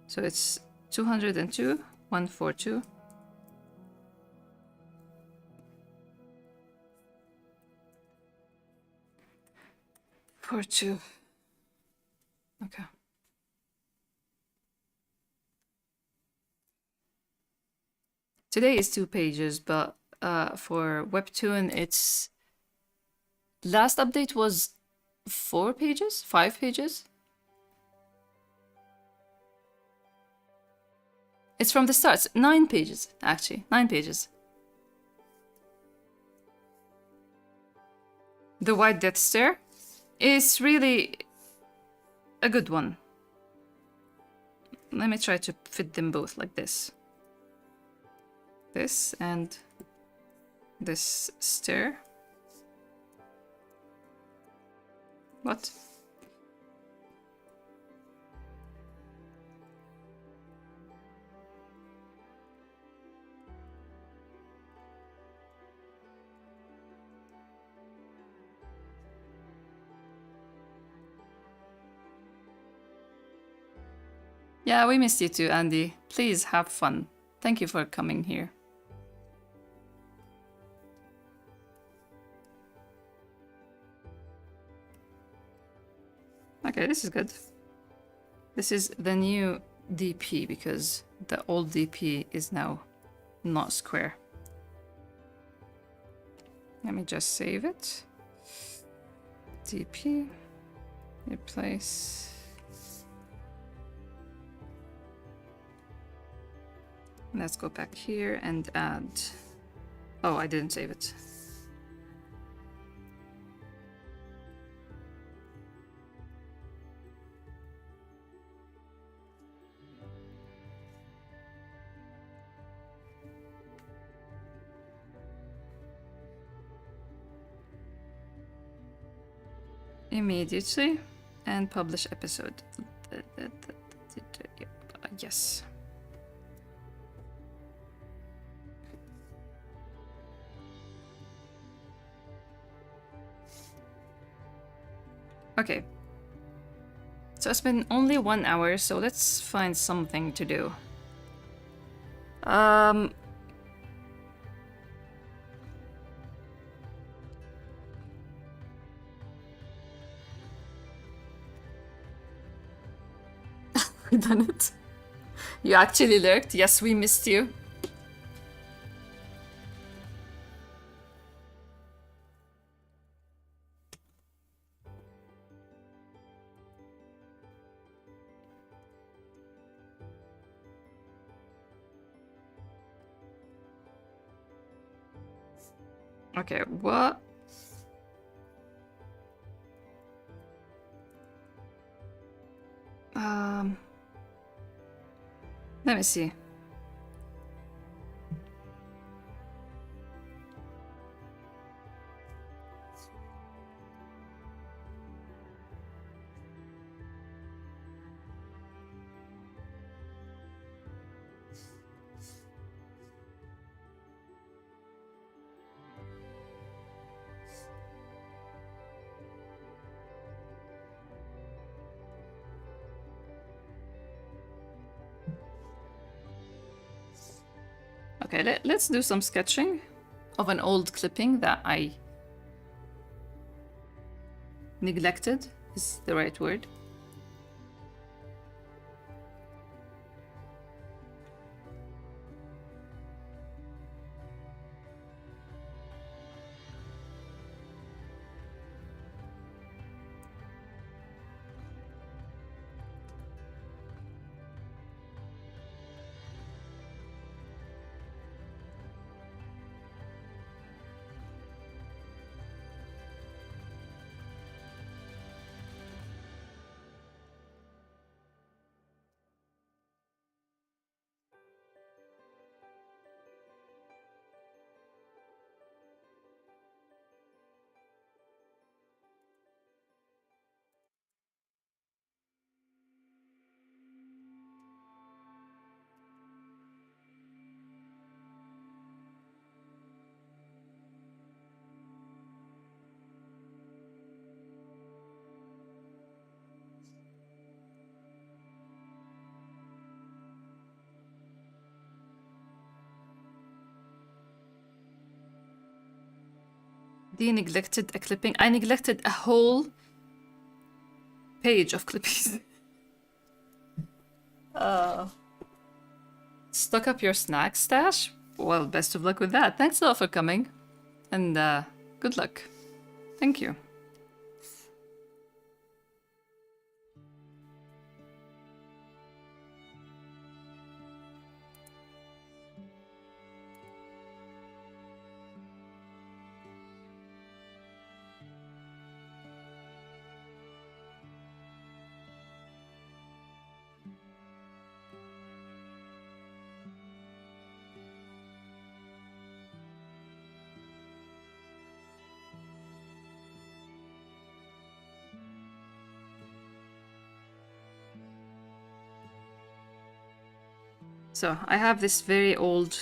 Speaker 1: So it's 202, 142. For two. Okay. Today is 2 pages, but for webtoon it's last update was 4 pages, 5 pages. It's from the start. It's 9 pages actually, 9 pages. The White Death Stare is really a good one. Let me try to fit them both like this. This and this stair. What? Yeah, we missed you too, Andy. Please have fun. Thank you for coming here. Okay, this is good. This is the new DP because the old DP is now not square. Let me just save it. DP, replace. Let's go back here and add. Oh, I didn't save it. Immediately and publish episode. Yes. Okay. So it's been only 1 hour, so let's find something to do. We done it. You actually lurked. Yes, we missed you. Okay, what? Let me see. Okay, let's do some sketching of an old clipping that I neglected, is the right word. They neglected a clipping. I neglected a whole page of clippings. Stock up your snack stash? Well, best of luck with that. Thanks a lot for coming. And good luck. Thank you. So I have this very old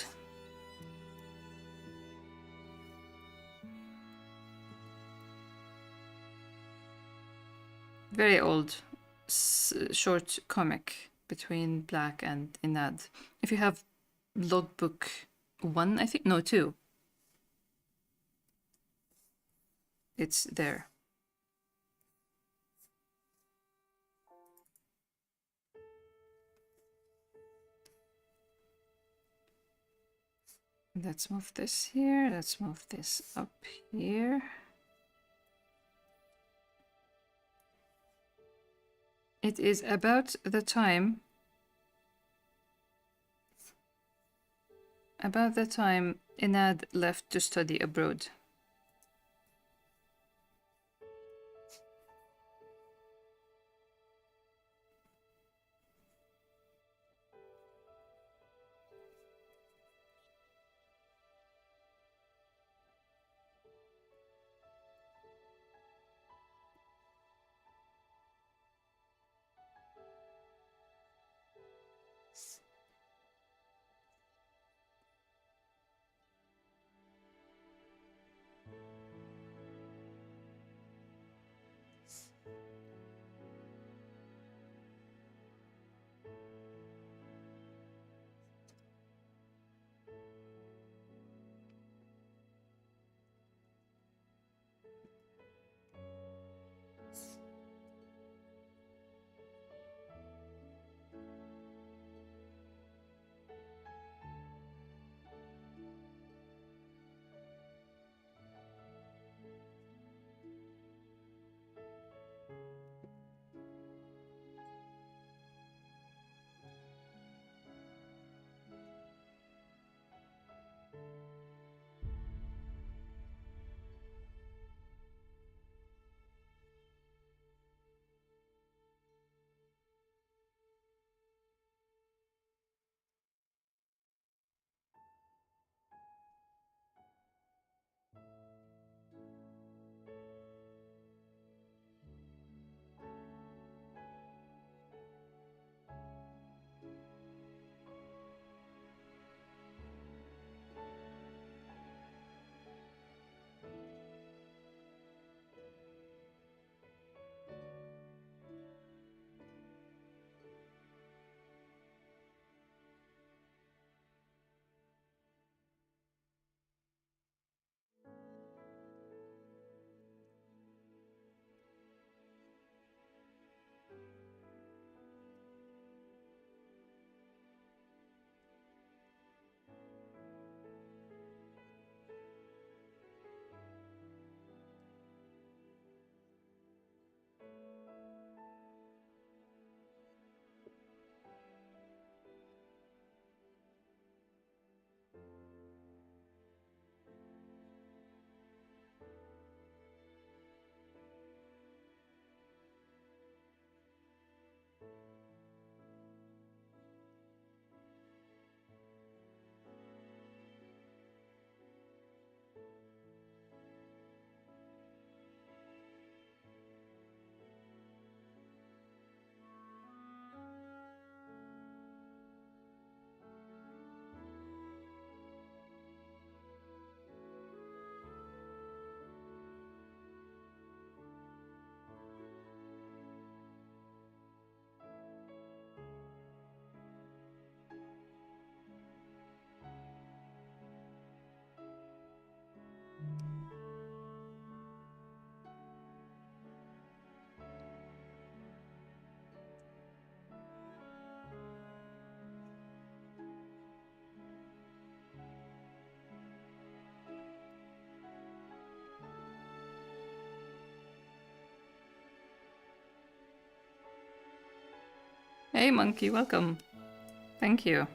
Speaker 1: short comic between Black and Inad. If you have logbook 1, I think, no, 2. It's there. Let's move this here. Let's move this up here. It is about the time Inad left to study abroad. Hey, monkey, welcome. Thank you.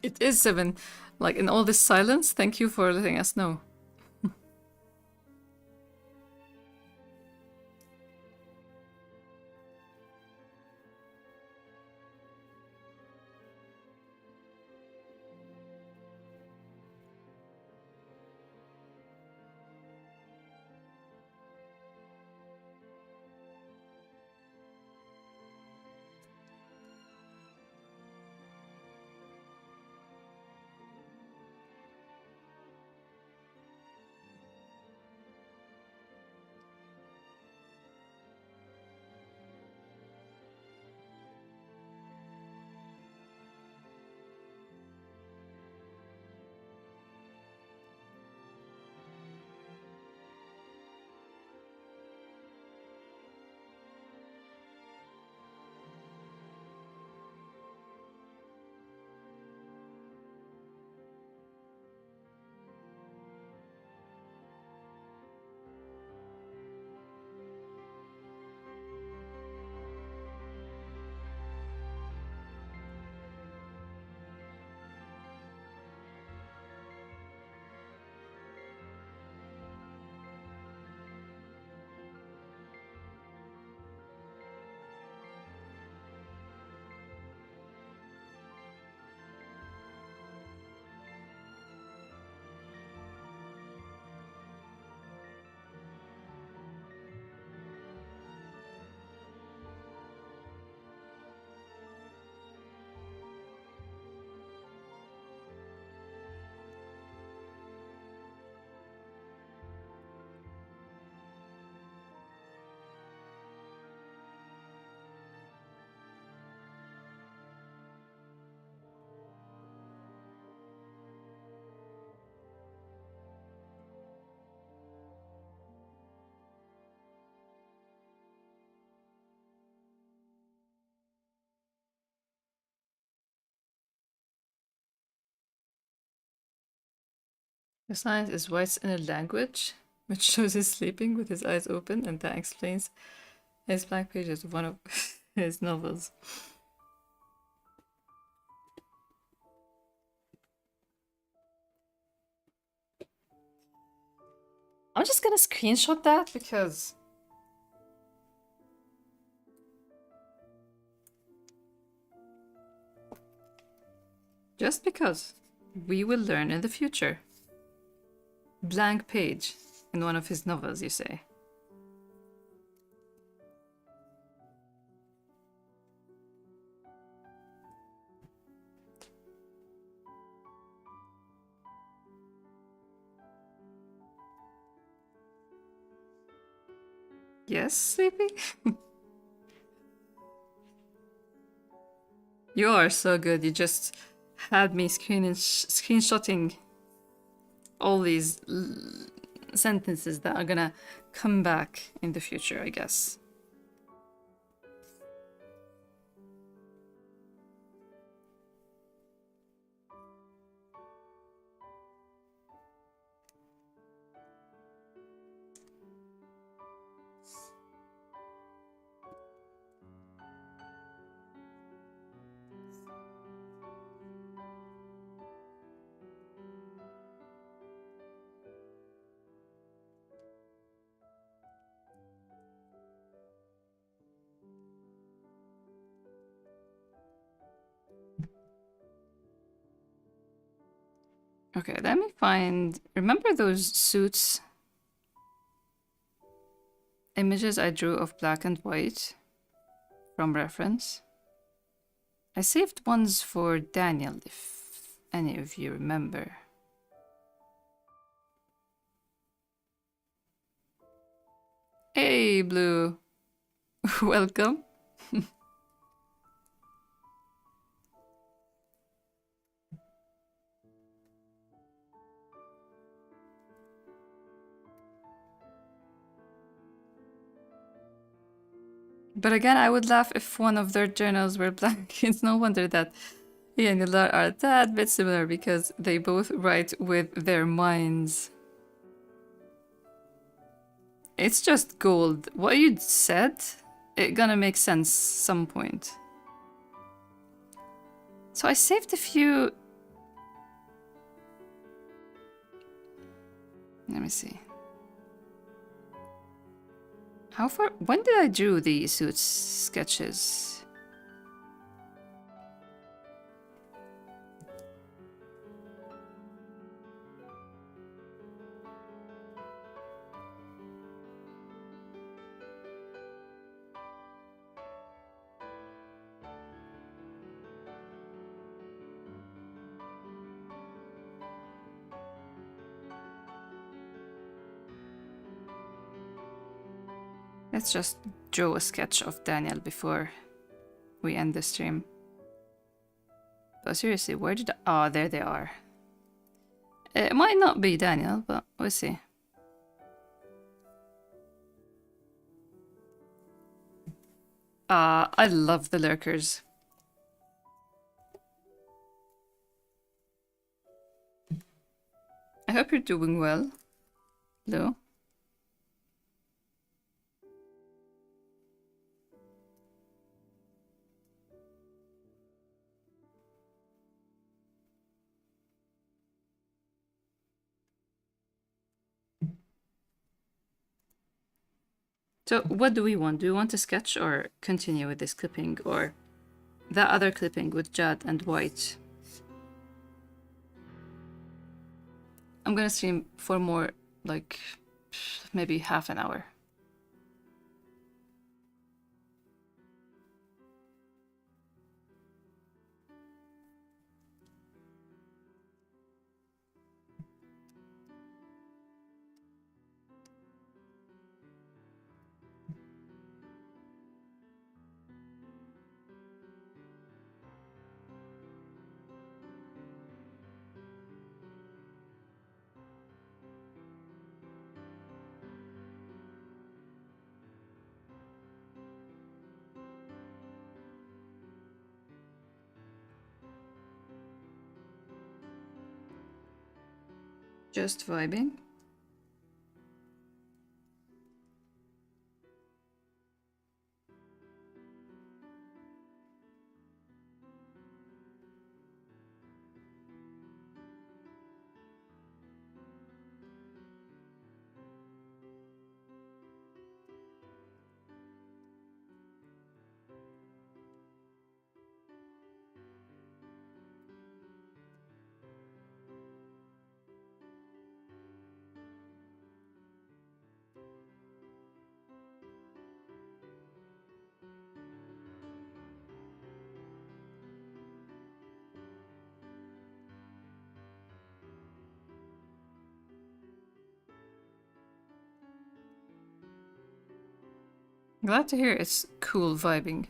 Speaker 1: It is 7. Like, in all this silence, thank you for letting us know. The science is White's inner language, which shows he's sleeping with his eyes open, and that explains his blank pages of one of his novels. I'm just gonna screenshot that because... Just because. We will learn in the future. Blank page in one of his novels, you say? Yes, Sleepy? You are so good. You just had me screenshotting all these sentences that are gonna come back in the future, I guess. Okay, let me find... Remember those suits images I drew of black and white from reference? I saved ones for Daniel, if any of you remember. Hey, Blue. Welcome. But again, I would laugh if one of their journals were blank. It's no wonder that he and Ilar are that bit similar because they both write with their minds. It's just gold. What you said, it gonna make sense some point. So I saved a few. Let me see. How far? When did I do the suits sketches? Let's just draw a sketch of Daniel before we end the stream. But seriously, where did oh, there they are. It might not be Daniel, but we'll see. I love the lurkers. I hope you're doing well, Lou. So what do we want? Do we want to sketch or continue with this clipping or that other clipping with Jad and White? I'm gonna stream for more, like, maybe half an hour. Just vibing. Glad to hear it's cool vibing.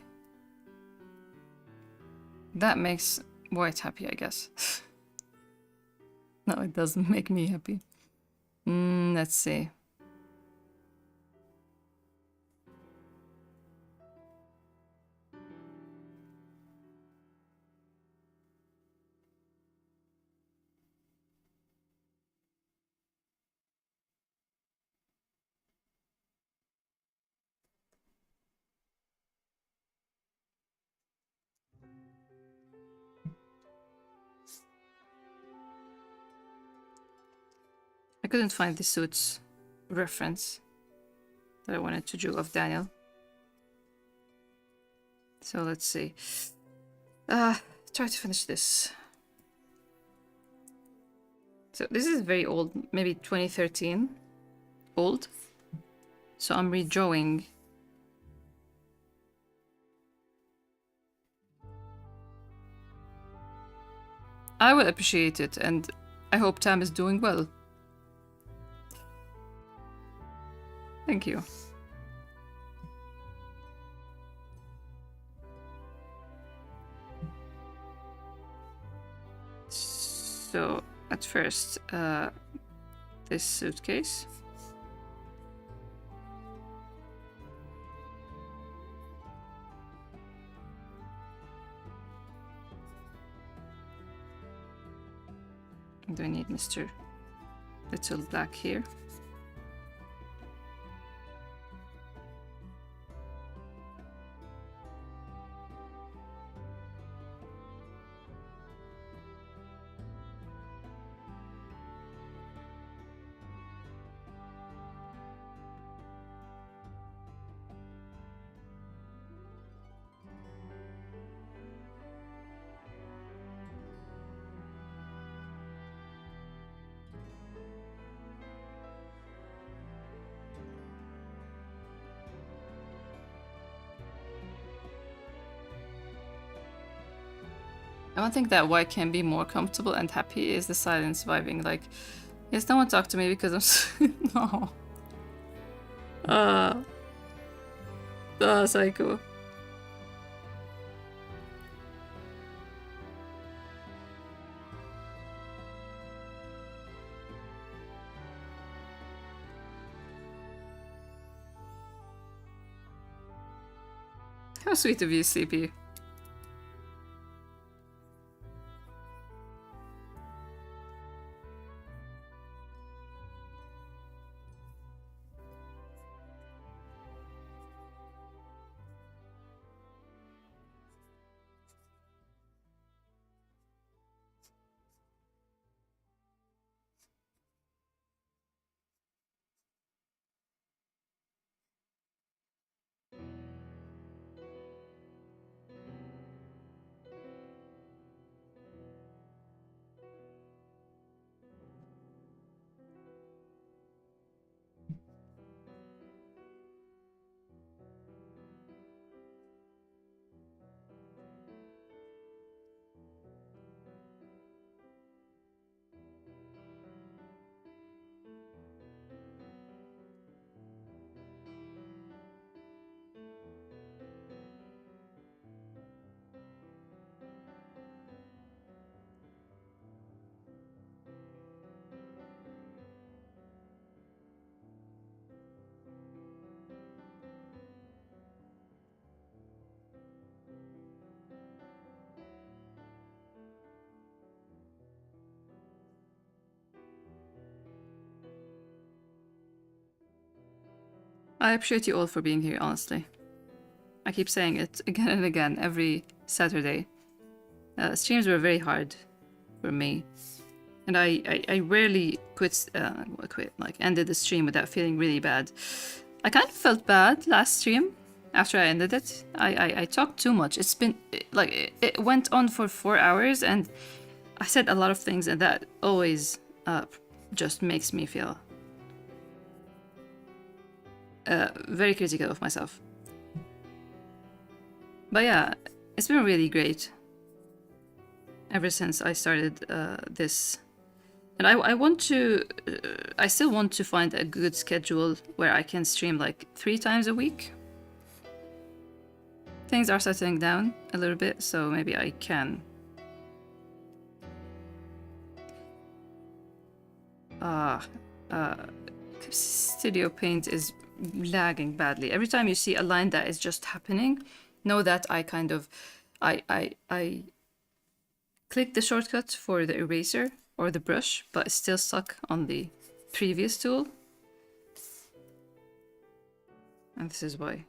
Speaker 1: That makes White happy, I guess. No, it doesn't make me happy. Let's see. I couldn't find the suits reference that I wanted to do of Daniel. So let's see. Try to finish this. So this is very old, maybe 2013 old. So I'm redrawing. I would appreciate it, and I hope Tam is doing well. Thank you. So at first, this suitcase. Do I need Mr. Little Black here? I don't think that why can be more comfortable and happy is the silence vibing. Like, yes, no one talk to me because I'm no. Psycho. How sweet of you, Sleepy. I appreciate you all for being here, honestly. I keep saying it again and again every Saturday. Streams were very hard for me. And I rarely ended the stream without feeling really bad. I kind of felt bad last stream after I ended it. I talked too much. It's been, it went on for 4 hours and I said a lot of things and that always just makes me feel very critical of myself. But yeah, it's been really great ever since I started this. And I want to, I still want to find a good schedule where I can stream like 3 times a week. Things are settling down a little bit, so maybe I can. Studio Paint is lagging badly. Every time you see a line that is just happening, know that I kind of, I click the shortcut for the eraser or the brush, but it's still stuck on the previous tool. And this is why.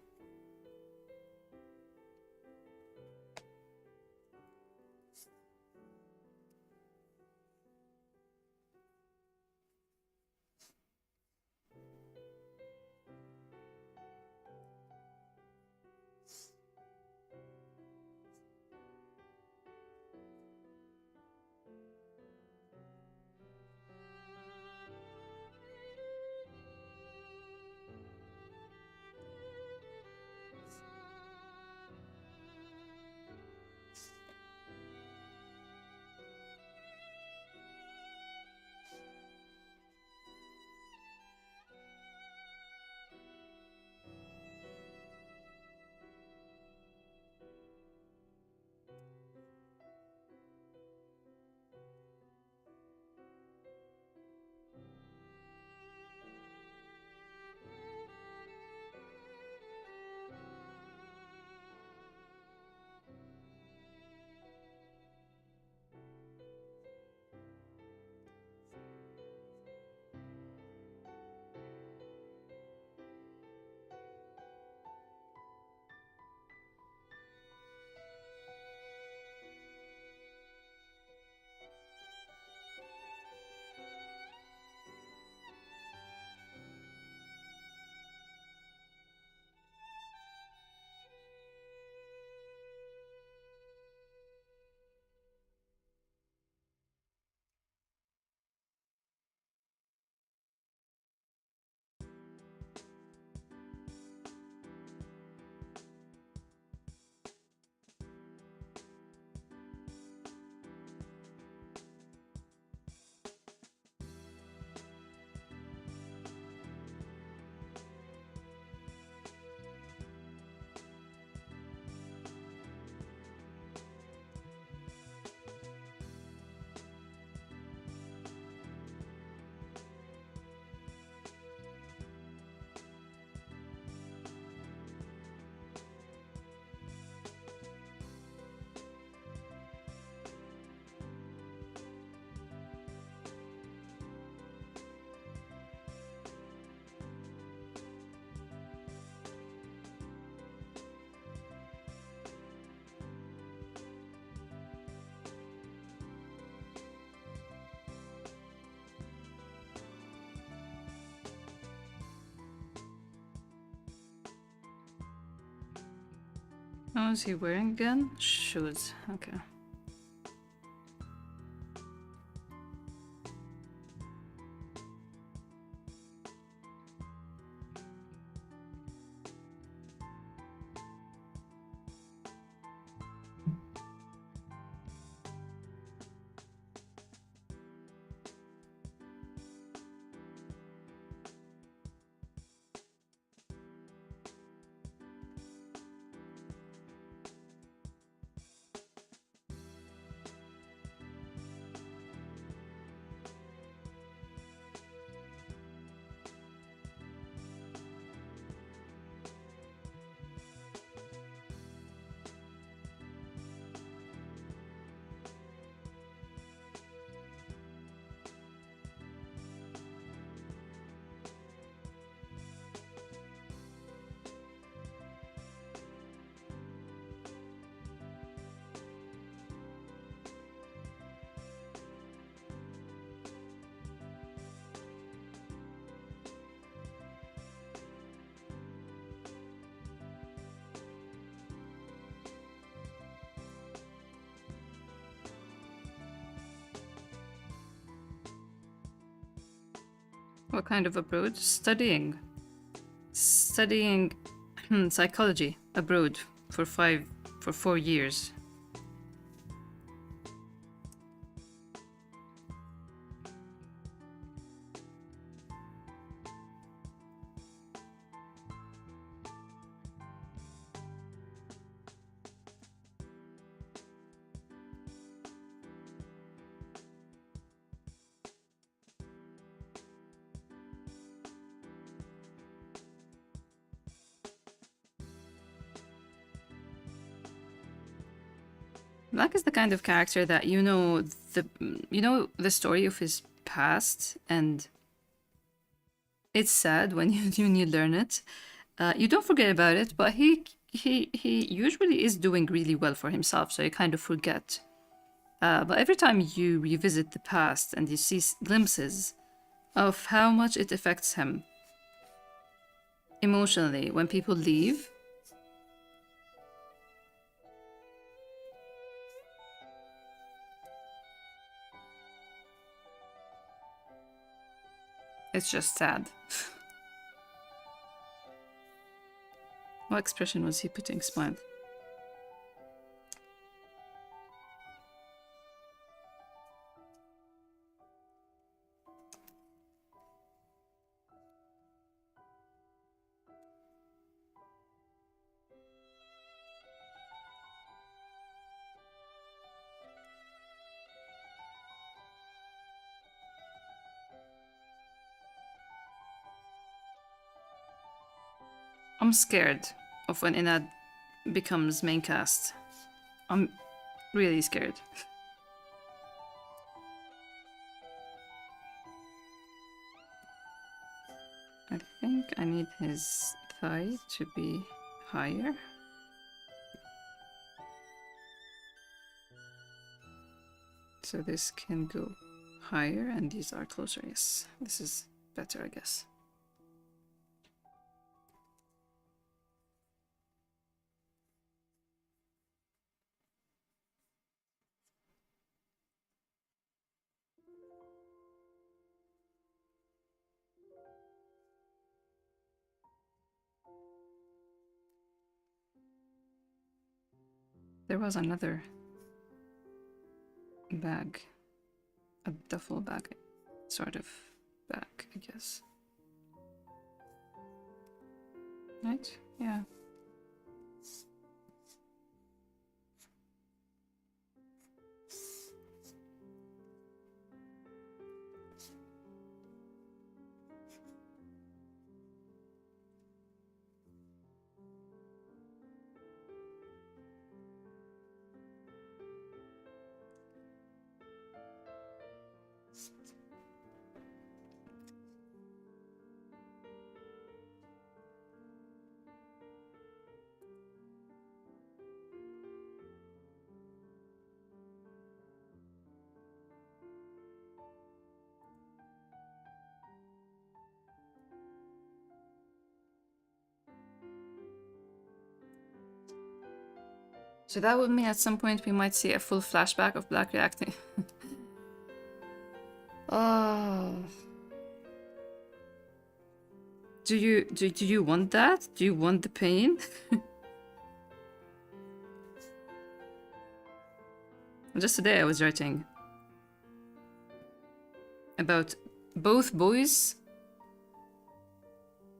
Speaker 1: Oh, is he wearing again? Shoes. Okay. What kind of abroad? Studying psychology abroad for 4 years. Black is the kind of character that you know the story of his past, and it's sad when you learn it. You don't forget about it, but he usually is doing really well for himself, so you kind of forget. But every time you revisit the past and you see glimpses of how much it affects him emotionally when people leave, it's just sad. What expression was he putting? Smile. I'm scared of when Inad becomes main cast. I'm really scared. I think I need his thigh to be higher. So this can go higher and these are closer. Yes, this is better, I guess. There was another bag, a duffel bag, sort of bag, I guess. Right? Yeah. So that would mean at some point we might see a full flashback of Black reacting. Oh. Do you want that? Do you want the pain? Just today I was writing about both boys'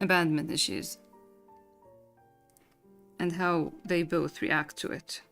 Speaker 1: abandonment issues and how they both react to it.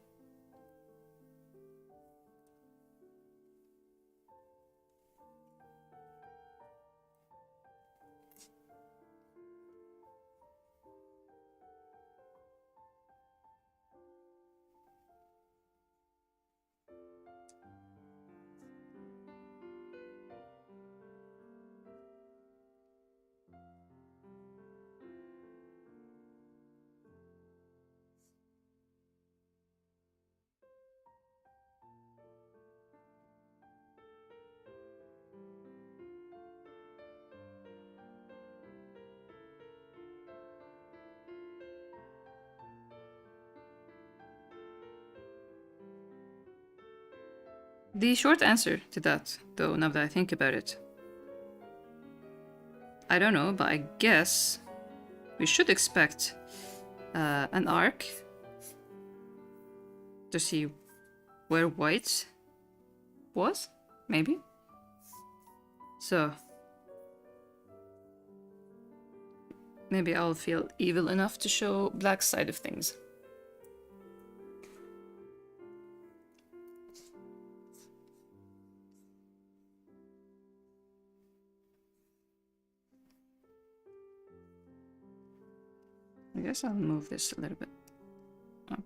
Speaker 1: The short answer to that, though, now that I think about it, I don't know, but I guess we should expect an arc to see where White was, maybe. So maybe I'll feel evil enough to show Black's side of things. I guess I'll move this a little bit up.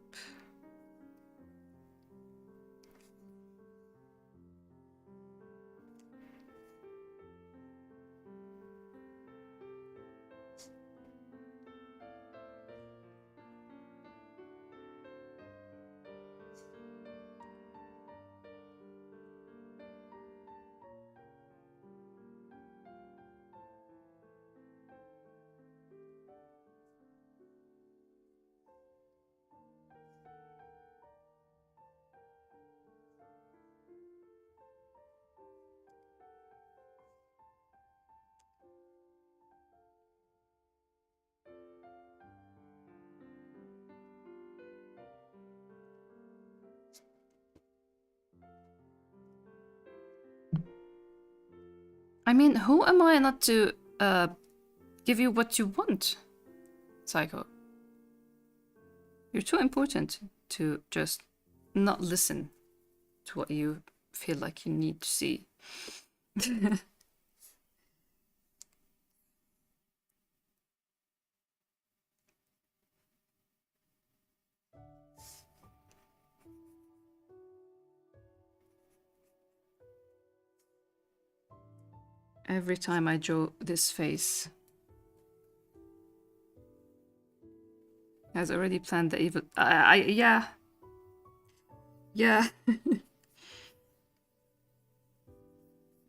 Speaker 1: I mean, who am I not to give you what you want, Psycho? You're too important to just not listen to what you feel like you need to see. Every time I draw this face, has already planned the evil. Yeah.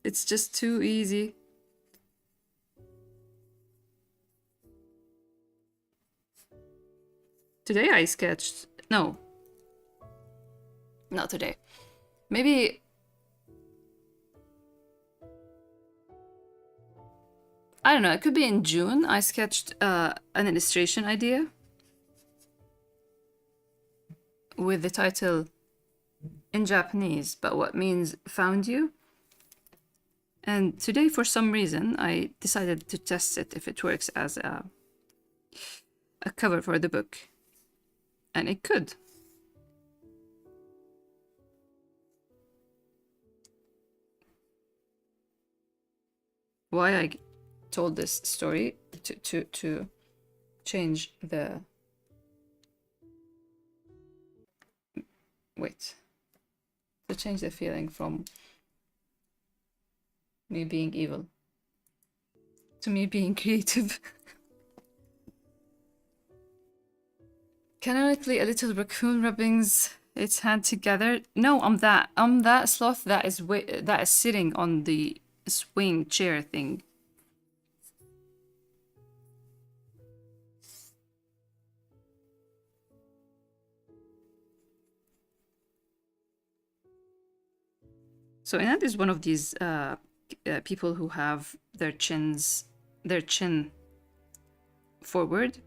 Speaker 1: It's just too easy. Today I sketched. No. Not today. Maybe. I don't know, it could be in June. I sketched an illustration idea with the title in Japanese, but what means found you. And today, for some reason, I decided to test it if it works as a cover for the book. And it could. Why I told this story to change the... Wait. To change the feeling from me being evil to me being creative. Canonically, a little raccoon rubbings its hand together. No, I'm that sloth that is sitting on the swing chair thing. So Inad is one of these people who have their chin forward.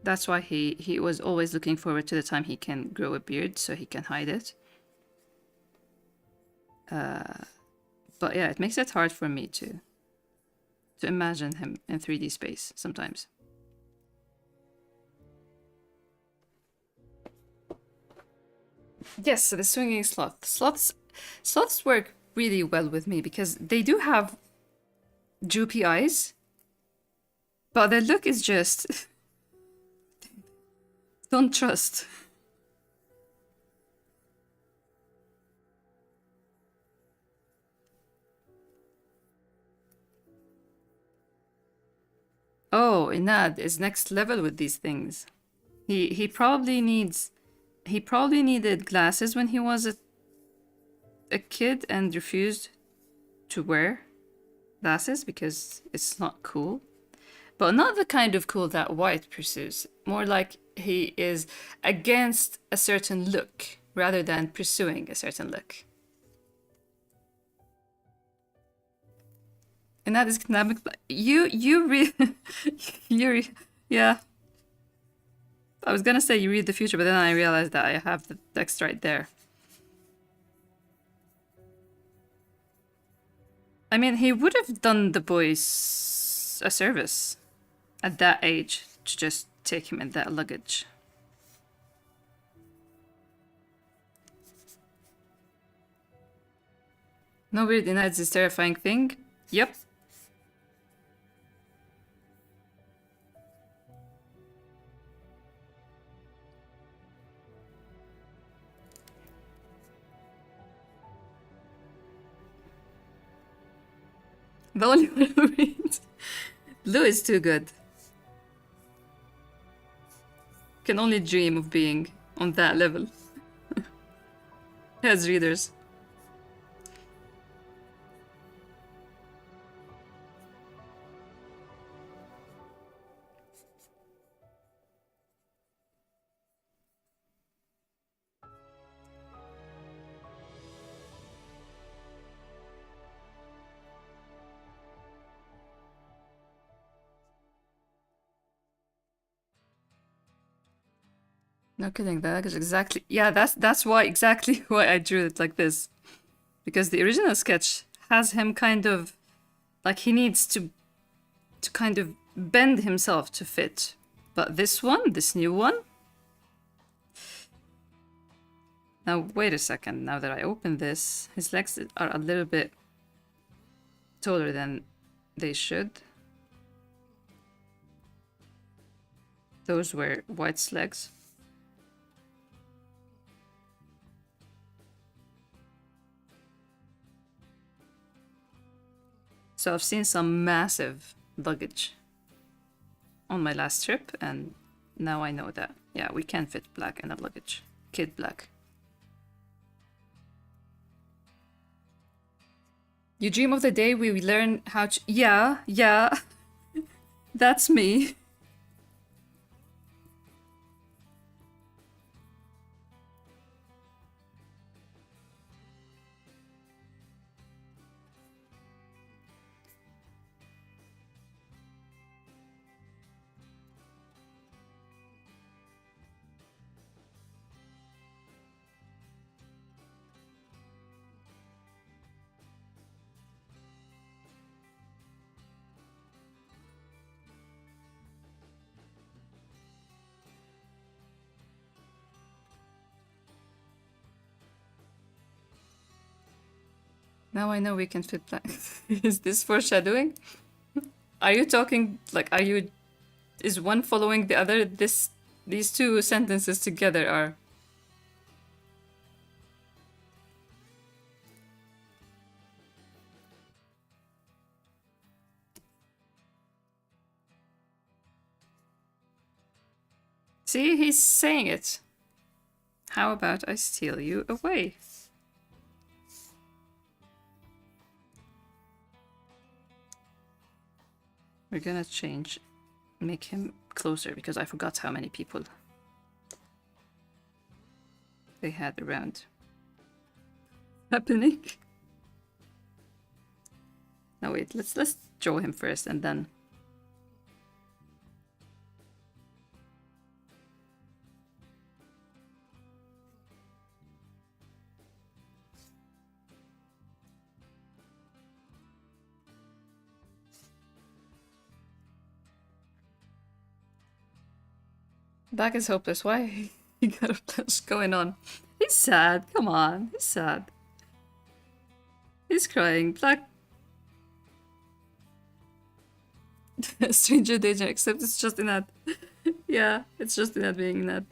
Speaker 1: That's why he was always looking forward to the time he can grow a beard so he can hide it. But yeah, it makes it hard for me to imagine him in 3D space sometimes. Yes, so the swinging sloth. Sloths work really well with me because they do have droopy eyes, but their look is just don't trust. Oh, Inad is next level with these things. He probably needed glasses when he was a kid and refused to wear glasses because it's not cool. But not the kind of cool that White pursues. More like he is against a certain look rather than pursuing a certain look. And that is economic. Yeah. I was gonna say you read the future, but then I realized that I have the text right there. I mean, he would have done the boys a service at that age to just take him in that luggage. No weird denies this terrifying thing. Yep. The only one who reads. Blue is too good. Can only dream of being on that level. As readers. No kidding, that is exactly that's why exactly why I drew it like this. Because the original sketch has him kind of like he needs to kind of bend himself to fit. But this one, this new one. Now wait a second, now that I open this, his legs are a little bit taller than they should. Those were White's legs. So I've seen some massive luggage on my last trip, and now I know that, yeah, we can fit black in a luggage. Kid black. You dream of the day we learn how to... Yeah. That's me. Now I know we can fit black. Is this foreshadowing? Are you talking like is one following the other? These two sentences together are. See, he's saying it. How about I steal you away? We're gonna make him closer because I forgot how many people they had around. Happening. No, wait, let's draw him first and then... Black is hopeless. Why? He got a flash going on. He's sad. Come on. He's sad. He's crying. Black... Stranger danger, except it's just Inat. Yeah, it's just Inat being Inat.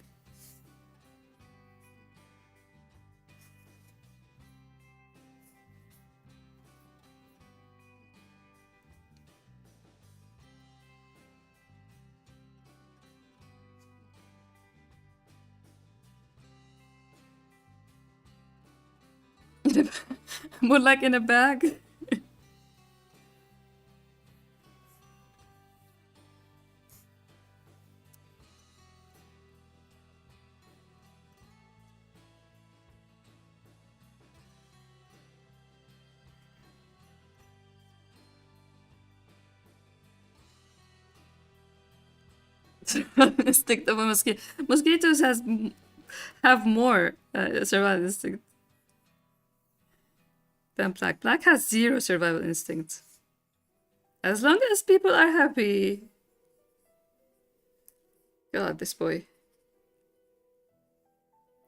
Speaker 1: More like in a bag. Instinct of a mosquito. Mosquitoes have more survival instinct than Black. Black has 0 survival instinct. As long as people are happy. God, this boy.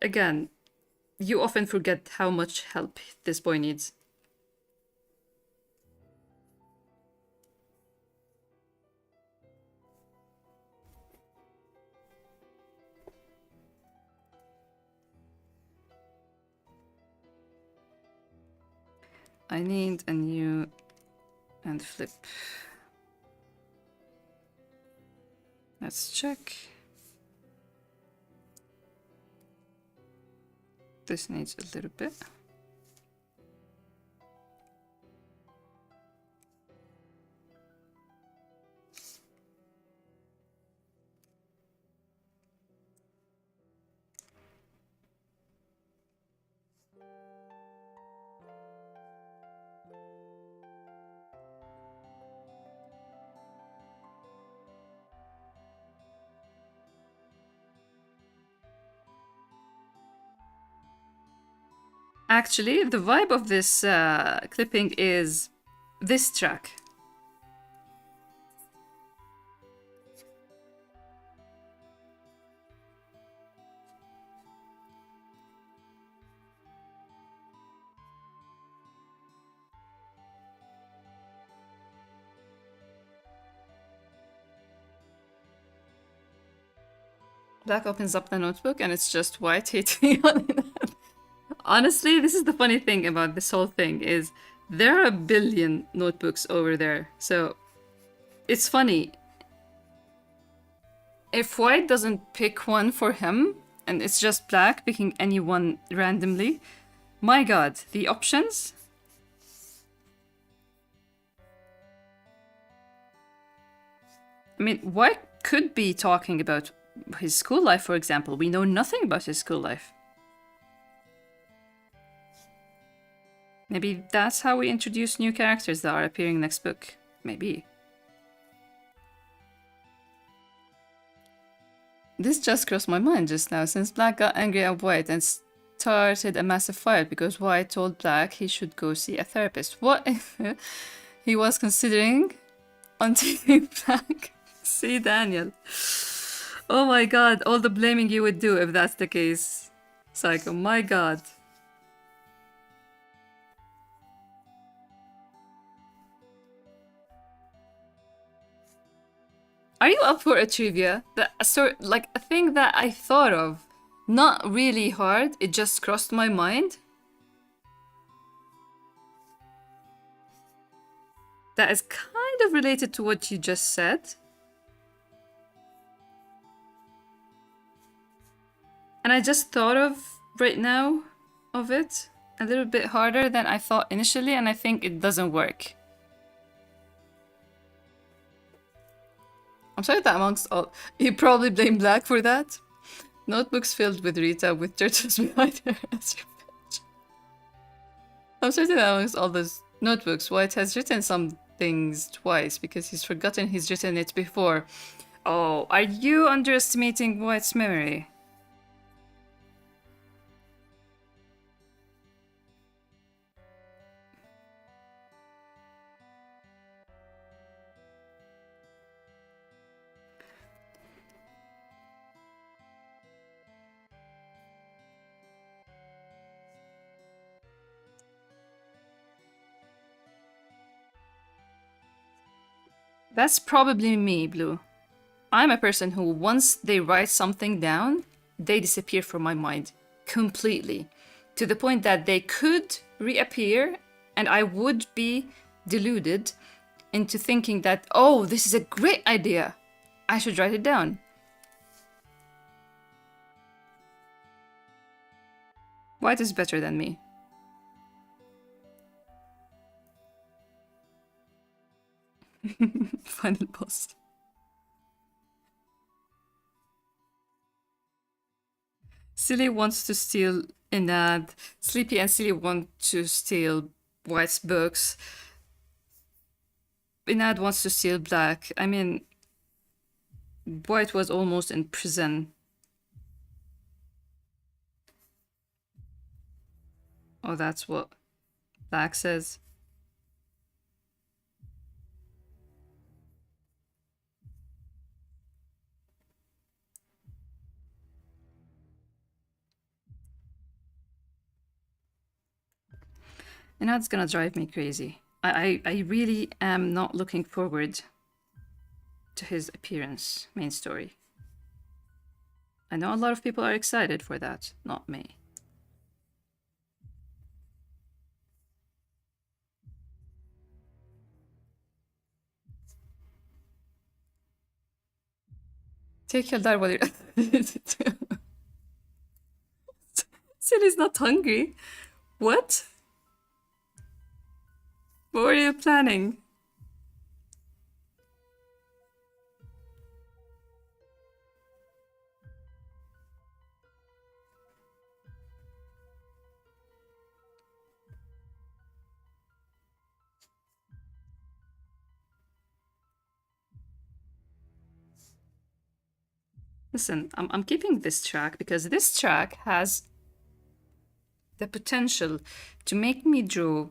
Speaker 1: Again, you often forget how much help this boy needs. I need a new and flip. Let's check. This needs a little bit. Actually, the vibe of this clipping is this track. Black opens up the notebook and it's just White hating on it. Honestly, this is the funny thing about this whole thing is there are a billion notebooks over there. So it's funny. If White doesn't pick one for him and it's just Black picking anyone randomly, my god, the options. I mean, White could be talking about his school life, for example. We know nothing about his school life. Maybe that's how we introduce new characters that are appearing next book. Maybe. This just crossed my mind just now, since Black got angry at White and started a massive fight because White told Black he should go see a therapist. What if he was considering on taking Black? See Daniel. Oh my god, all the blaming you would do if that's the case. Psycho, my god. Are you up for a trivia? Like a thing that I thought of, not really hard, it just crossed my mind. That is kind of related to what you just said. And I just thought of right now of it a little bit harder than I thought initially, and I think it doesn't work. I'm sorry that amongst all... You probably blame Black for that. Notebooks filled with Rita with turtles behind her as revenge. I'm certain that amongst all those notebooks. White has written some things twice because he's forgotten he's written it before. Oh, are you underestimating White's memory? That's probably me, Blue. I'm a person who, once they write something down, they disappear from my mind completely. To the point that they could reappear and I would be deluded into thinking that, oh, this is a great idea. I should write it down. White is better than me. Final post. Silly wants to steal Inad. Sleepy and Silly want to steal White's books. Inad wants to steal Black. I mean, White was almost in prison. Oh, that's what Black says. And that's gonna drive me crazy. I really am not looking forward to his appearance, main story. I know a lot of people are excited for that, not me. Take your dad while you're... Silly's not hungry. What? What were you planning? Listen, I'm keeping this track because this track has the potential to make me draw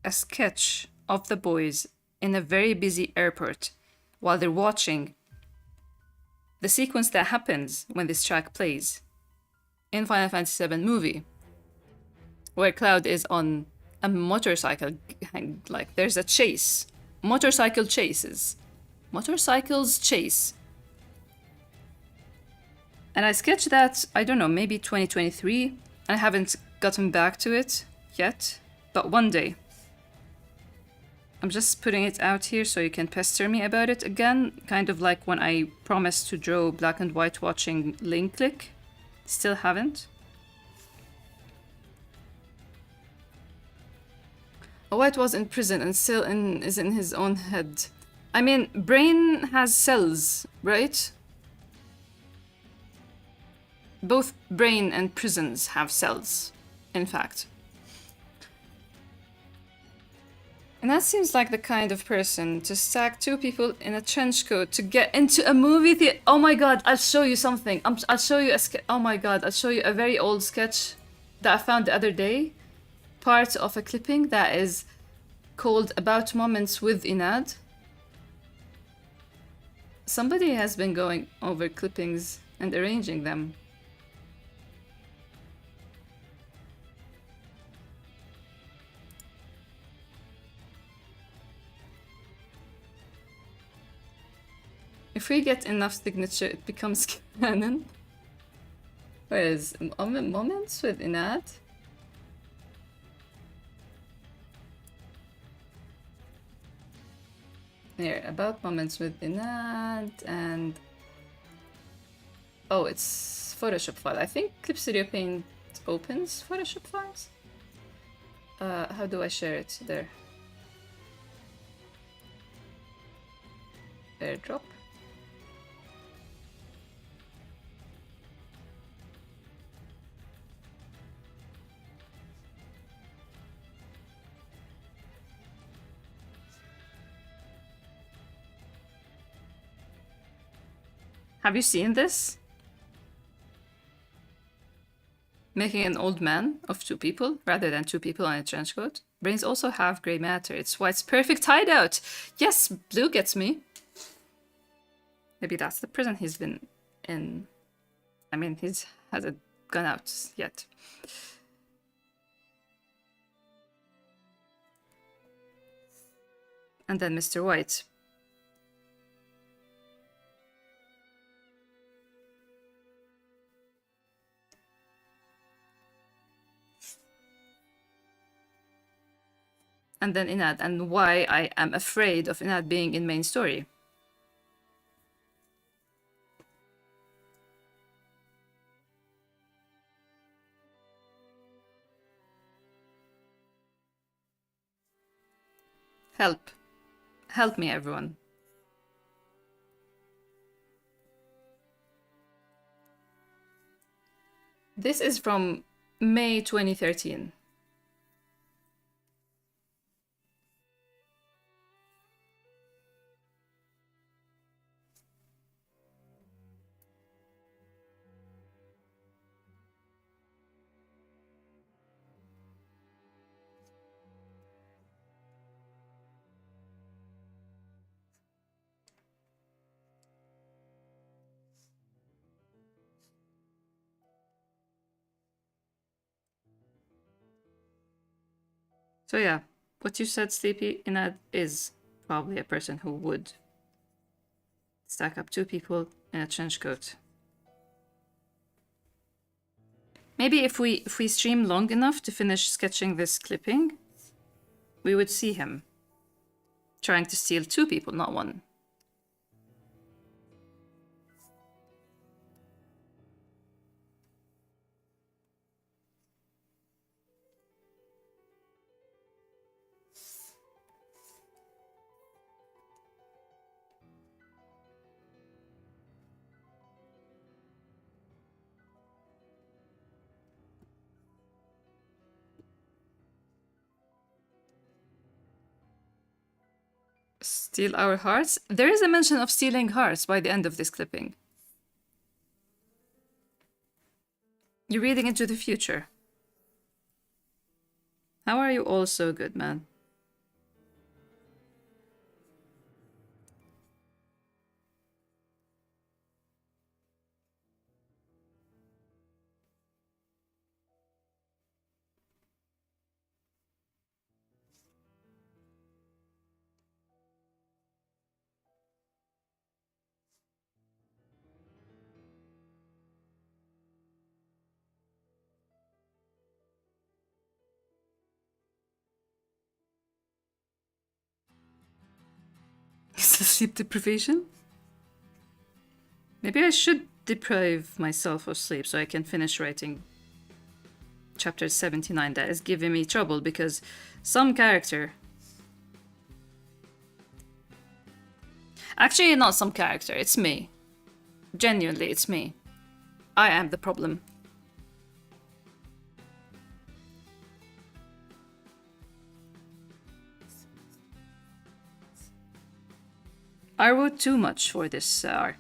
Speaker 1: a sketch of the boys in a very busy airport while they're watching the sequence that happens when this track plays in Final Fantasy VII movie, where Cloud is on a motorcycle, like there's a chase, motorcycle chases, motorcycles chase. And I sketched that, I don't know, maybe 2023. I haven't gotten back to it yet, but one day. I'm just putting it out here so you can pester me about it again, kind of like when I promised to draw black and white watching Link Click. Still haven't. White was in prison and still is in his own head. I mean, brain has cells, right? Both brain and prisons have cells, in fact. And that seems like the kind of person to stack two people in a trench coat to get into a movie theater. Oh my god, I'll show you something. I'll show you a oh my god, I'll show you a very old sketch that I found the other day. Part of a clipping that is called About Moments with Inad. Somebody has been going over clippings and arranging them. If we get enough signature, it becomes canon. Where is Moments with Inad? Here, About Moments with Inad and... Oh, it's Photoshop file. I think Clip Studio Paint opens Photoshop files. How do I share it? There. Airdrop. Have you seen this? Making an old man of two people rather than two people in a trench coat. Brains also have grey matter. It's why it's perfect hideout. Yes, blue gets me. Maybe that's the prison he's been in. I mean, he hasn't gone out yet. And then Mr. White. And then Inad, and why I am afraid of Inad being in main story. Help. Help me, everyone. This is from May 2013. So yeah, what you said, Sleepy, Inad is probably a person who would stack up two people in a trench coat. Maybe if we stream long enough to finish sketching this clipping, we would see him trying to steal two people, not one. Steal our hearts? There is a mention of stealing hearts by the end of this clipping. You're reading into the future. How are you all so good, man? Is this sleep deprivation? Maybe I should deprive myself of sleep so I can finish writing chapter 79. That is giving me trouble because some character... Actually, not some character, it's me. Genuinely, it's me. I am the problem. I wrote too much for this arc.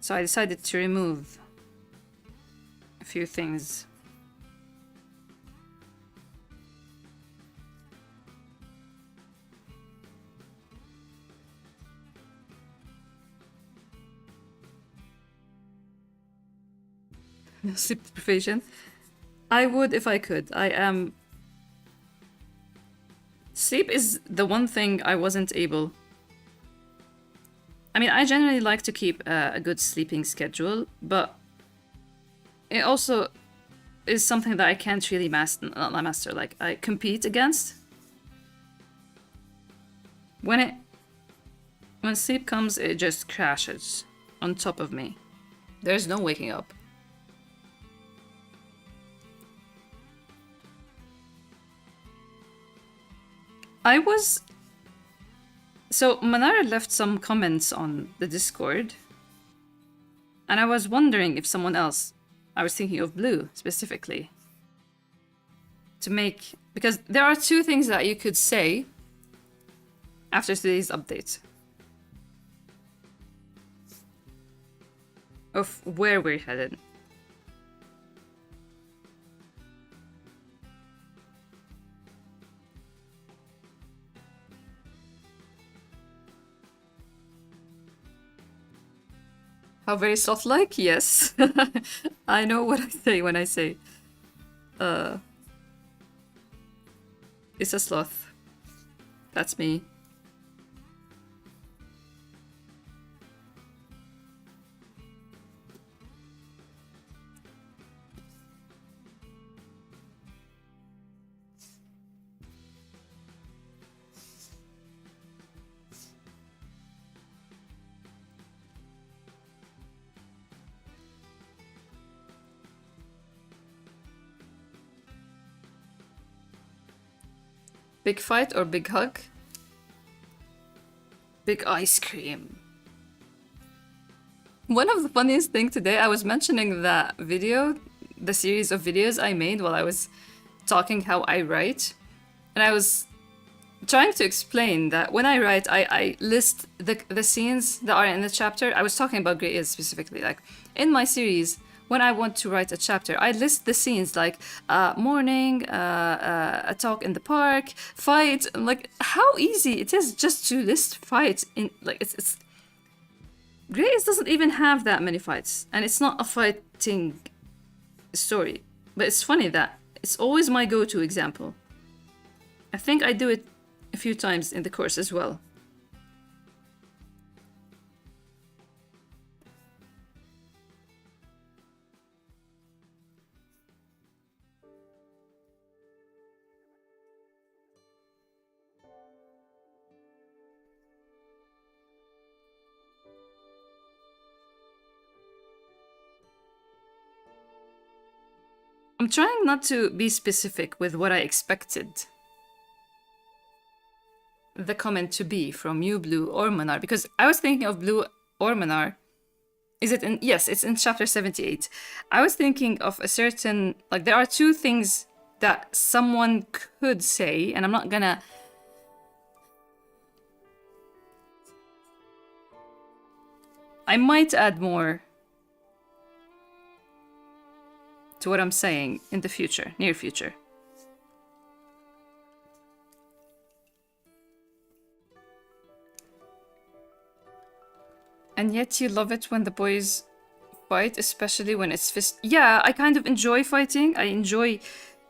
Speaker 1: So I decided to remove a few things. Sleep deprivation. I would if I could. I am... Sleep is the one thing I wasn't able... I mean, I generally like to keep a good sleeping schedule, but it also is something that I can't really master, like I compete against. When sleep comes, it just crashes on top of me. There's no waking up. So Manara left some comments on the Discord, and I was wondering if someone else, I was thinking of Blue specifically, to make, because there are two things that you could say after today's update. of where we're headed. How very sloth-like? Yes. I know what I say when I say it's a sloth. That's me. Big fight or big hug? Big ice cream. One of the funniest things today, I was mentioning that video, the series of videos I made while I was talking how I write. And I was trying to explain that when I write, I list the scenes that are in the chapter. I was talking about Grey Ears specifically. Like, in my series, when I want to write a chapter, I list the scenes like morning, a talk in the park, fight. Like, how easy it is just to list fight in, like, it's Grey Ears doesn't even have that many fights, and it's not a fighting story. But it's funny that it's always my go-to example. I think I do it a few times in the course as well. I'm trying not to be specific with what I expected the comment to be from you, Blue, or Manar, because I was thinking of Blue or Manar. Is it in? Yes, it's in chapter 78. I was thinking of a certain, like, there are two things that someone could say, and I'm not gonna. I might add more to what I'm saying in the future, near future. And yet you love it when the boys fight, especially when it's fist. Yeah, I kind of enjoy fighting. I enjoy.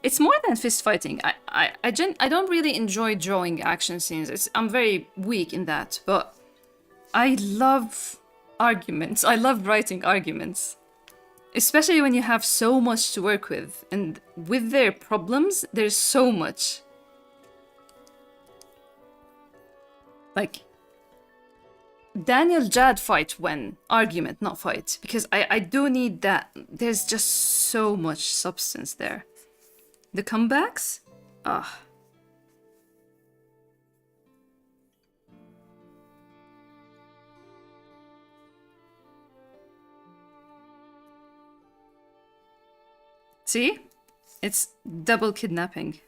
Speaker 1: It's more than fist fighting. I don't really enjoy drawing action scenes. I'm very weak in that, but I love arguments. I love writing arguments. Especially when you have so much to work with. And with their problems, there's so much. Like, Daniel Jad fight when? Argument, not fight. Because I do need that. There's just so much substance there. The comebacks? Ah. See? It's double kidnapping.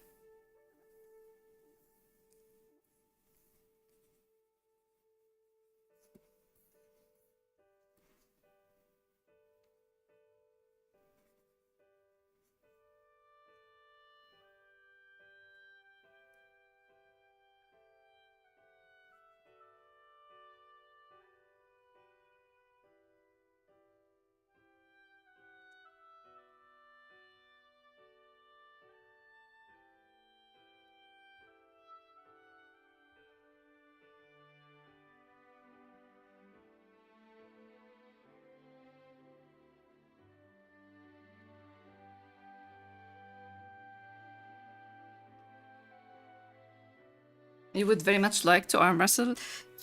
Speaker 1: You would very much like to arm wrestle.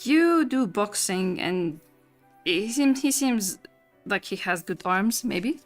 Speaker 1: You do boxing, and he seems like he has good arms, maybe?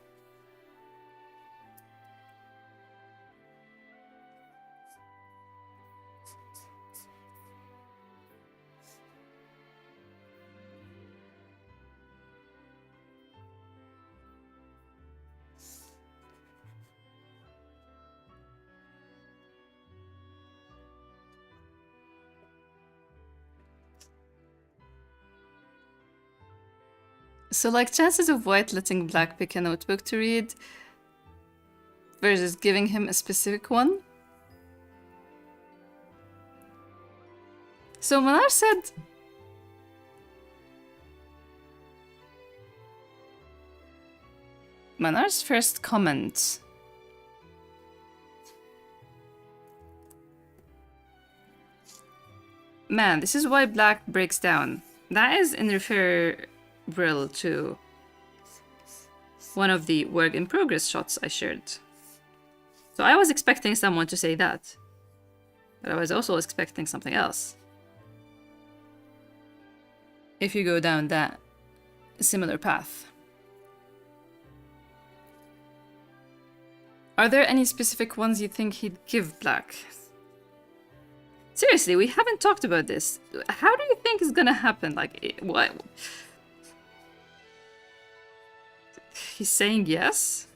Speaker 1: So, like, chances of White letting Black pick a notebook to read versus giving him a specific one. So Manar said... Manar's first comment... Man, this is why Black breaks down. That is in referral to one of the work in progress shots I shared. So I was expecting someone to say that. But I was also expecting something else. If you go down that similar path. Are there any specific ones you think he'd give Black? Seriously, we haven't talked about this. How do you think it's gonna happen? Like, what? He's saying yes?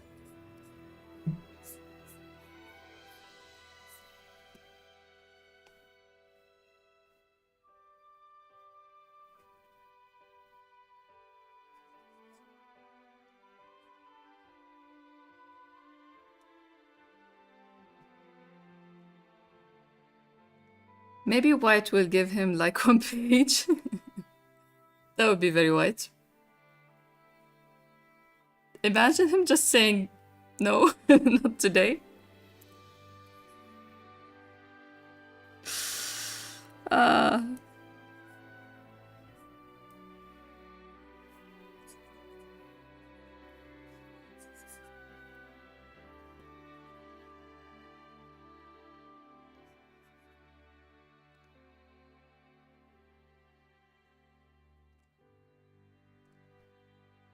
Speaker 1: Maybe White will give him like 1 page. That would be very White. Imagine him just saying, no, not today.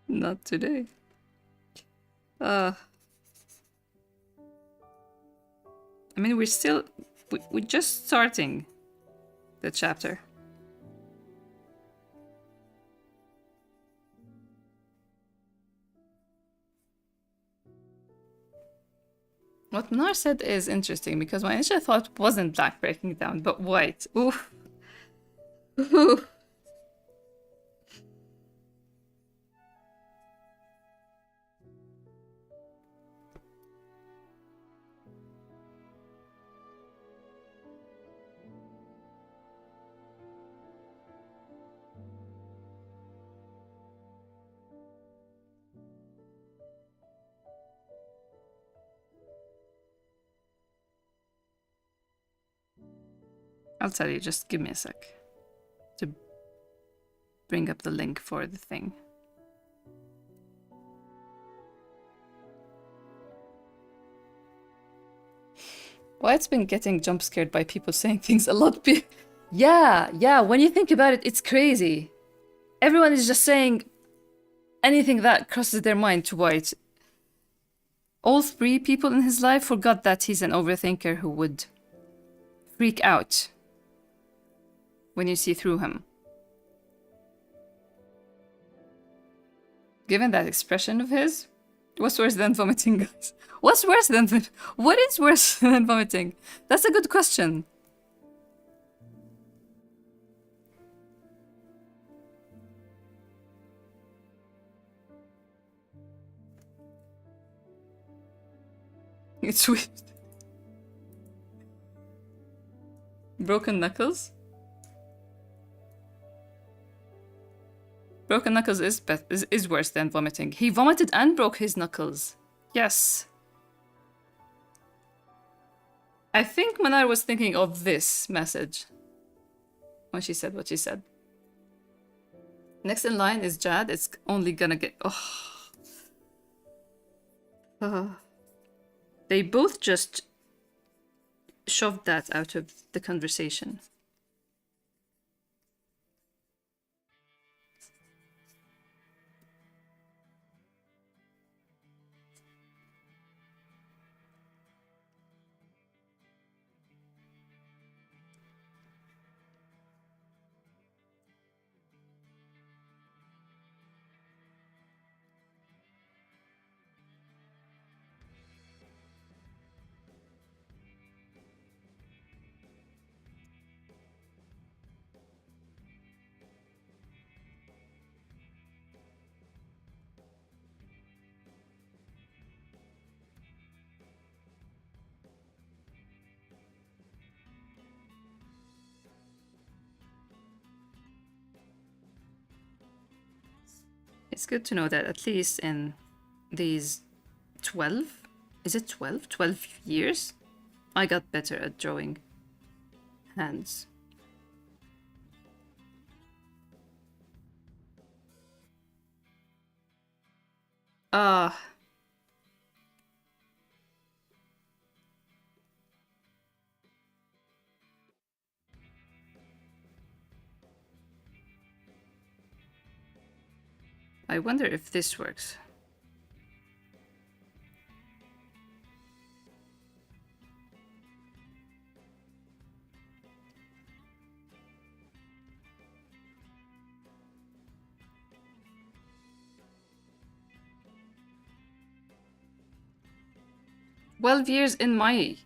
Speaker 1: Not today. I mean, we're still... We're just starting the chapter. What Manar said is interesting, because my initial thought wasn't Black breaking down, but White. Oof. Oof. I'll tell you, just give me a sec to bring up the link for the thing. White's been getting jump scared by people saying things a lot. Yeah, when you think about it, it's crazy. Everyone is just saying anything that crosses their mind to White. All 3 people in his life forgot that he's an overthinker who would freak out when you see through him. Given that expression of his, what's worse than vomiting, guys? What is worse than vomiting? That's a good question. It's weird. Broken knuckles? Broken knuckles is worse than vomiting. He vomited and broke his knuckles. Yes. I think Manar was thinking of this message when she said what she said. Next in line is Jad. It's only gonna get... They both just shoved that out of the conversation. It's good to know that at least in these 12, is it 12? 12 years? I got better at drawing hands. Ah. I wonder if this works. "12 years in my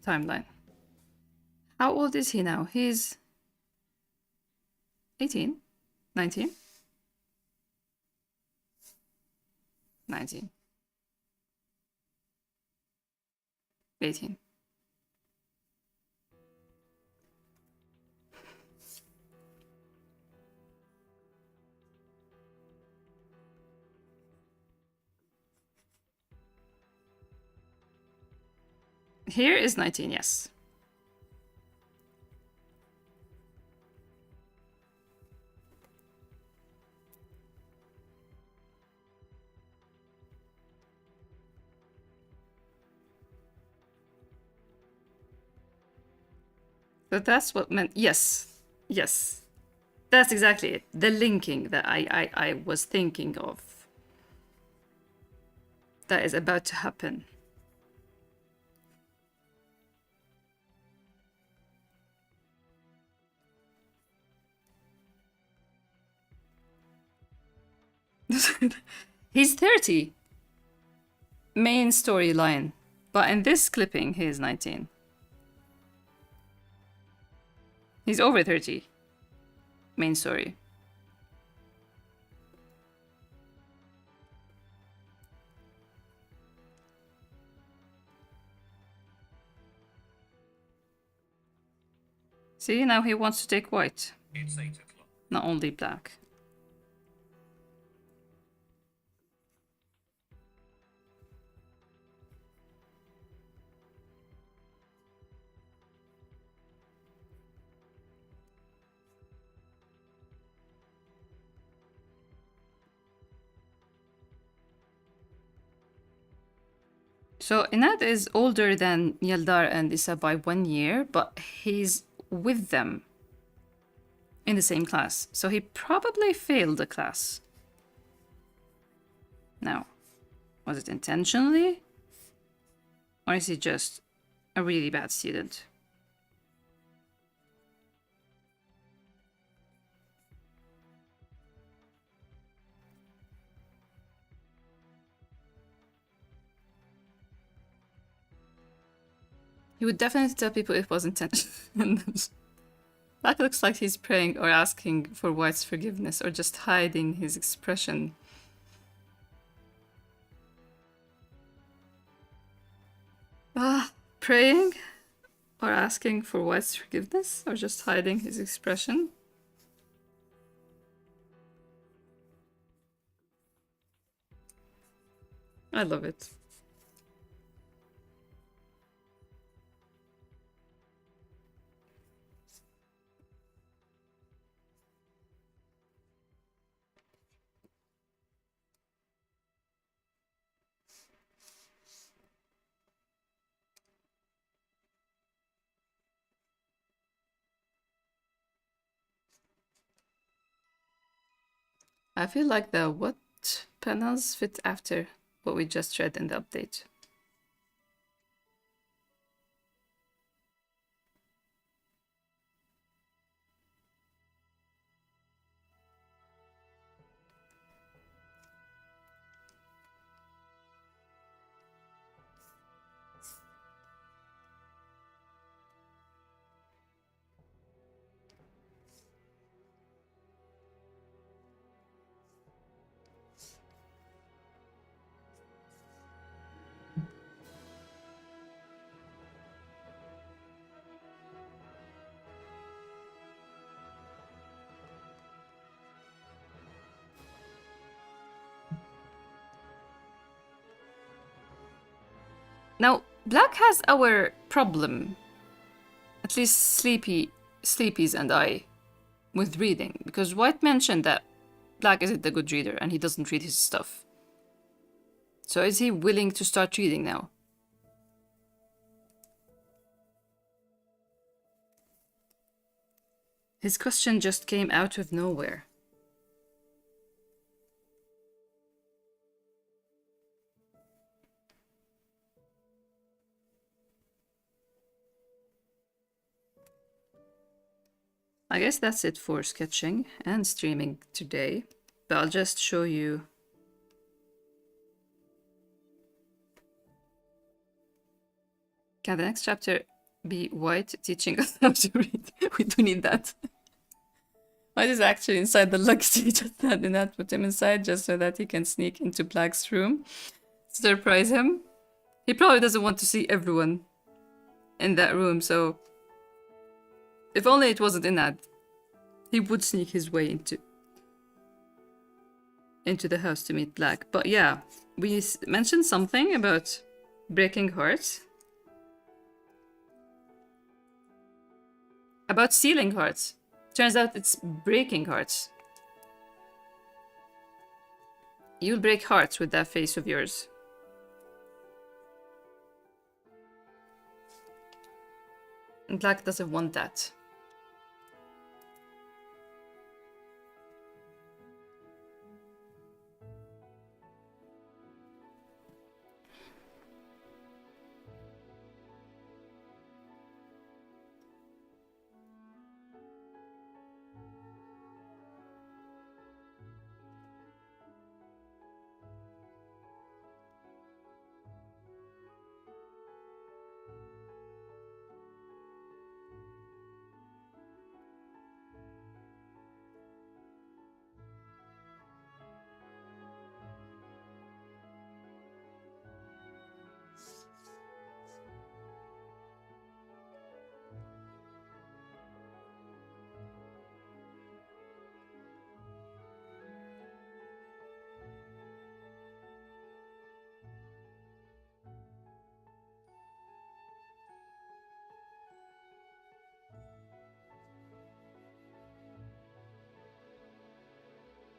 Speaker 1: timeline." How old is he now? He's 18? 19? 19. 18. Here is 19, yes. But that's what meant, yes. Yes. That's exactly it. The linking that I was thinking of. That is about to happen. He's 30. Main storyline. But in this clipping, he is 19. He's over 30. Main story. See, now he wants to take white.
Speaker 2: It's 8 o'clock.
Speaker 1: Not only black. So Inad is older than Yeldar and Issa by 1 year, but he's with them in the same class. So he probably failed the class. Now, was it intentionally? Or is he just a really bad student? He would definitely tell people it was intentional. That looks like he's praying or asking for White's forgiveness or just hiding his expression. Praying or asking for White's forgiveness or just hiding his expression? I love it. I feel like the what panels fit after what we just read in the update. Now, Black has our problem. At least Sleepy's and I, with reading. Because White mentioned that Black isn't a good reader and he doesn't read his stuff. So is he willing to start reading now? His question just came out of nowhere. I guess that's it for sketching and streaming today, but I'll just show you. Can the next chapter be White teaching us how to read? We do need that. White is actually inside the luggage. He just had Nat put him inside just so that he can sneak into Black's room, surprise him. He probably doesn't want to see everyone in that room, so if only it wasn't Inad, he would sneak his way into the house to meet Black. But yeah, we mentioned something about breaking hearts. About stealing hearts. Turns out it's breaking hearts. You'll break hearts with that face of yours. And Black doesn't want that.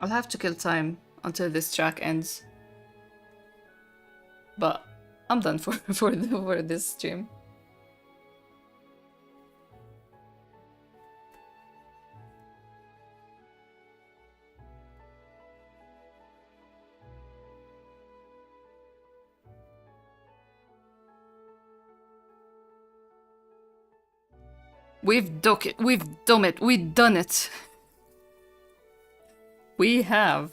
Speaker 1: I'll have to kill time until this track ends. But I'm done for this stream. We've done it. We've done it. We have.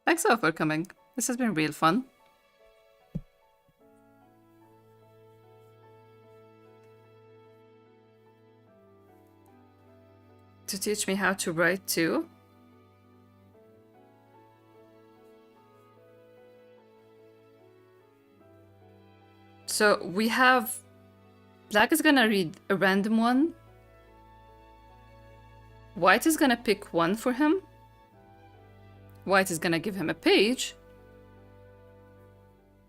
Speaker 1: Thanks all for coming. This has been real fun. To teach me how to write too. So we have... Black is gonna read a random one. White is gonna pick one for him. White is gonna give him a page.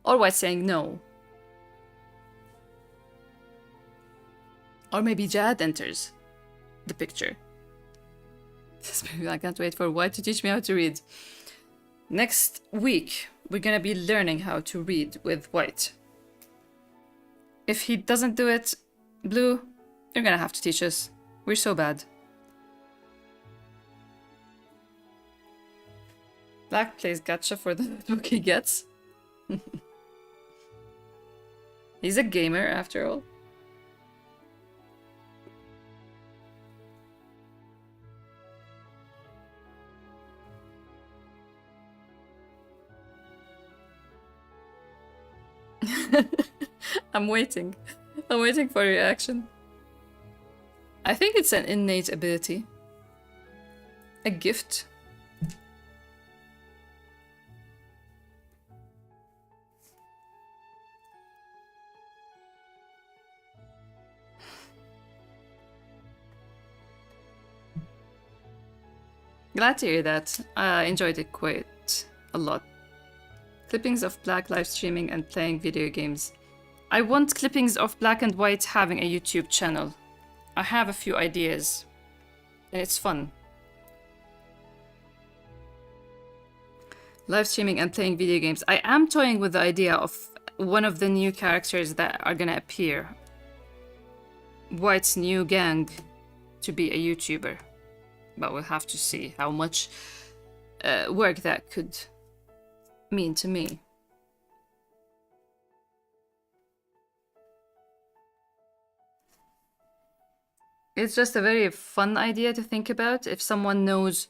Speaker 1: Or White saying no. Or maybe Jad enters the picture. I can't wait for White to teach me how to read. Next week, we're gonna be learning how to read with White. If he doesn't do it, Blue, you're gonna have to teach us. We're so bad. Black plays gacha for the notebook he gets. He's a gamer, after all. I'm waiting. I'm waiting for your reaction. I think it's an innate ability. A gift. Glad to hear that. I enjoyed it quite a lot. Clippings of Black live streaming and playing video games. I want clippings of Black and White having a YouTube channel. I have a few ideas. And it's fun. Live streaming and playing video games. I am toying with the idea of one of the new characters that are gonna appear. White's new gang to be a YouTuber. But we'll have to see how much work that could mean to me. It's just a very fun idea to think about. If someone knows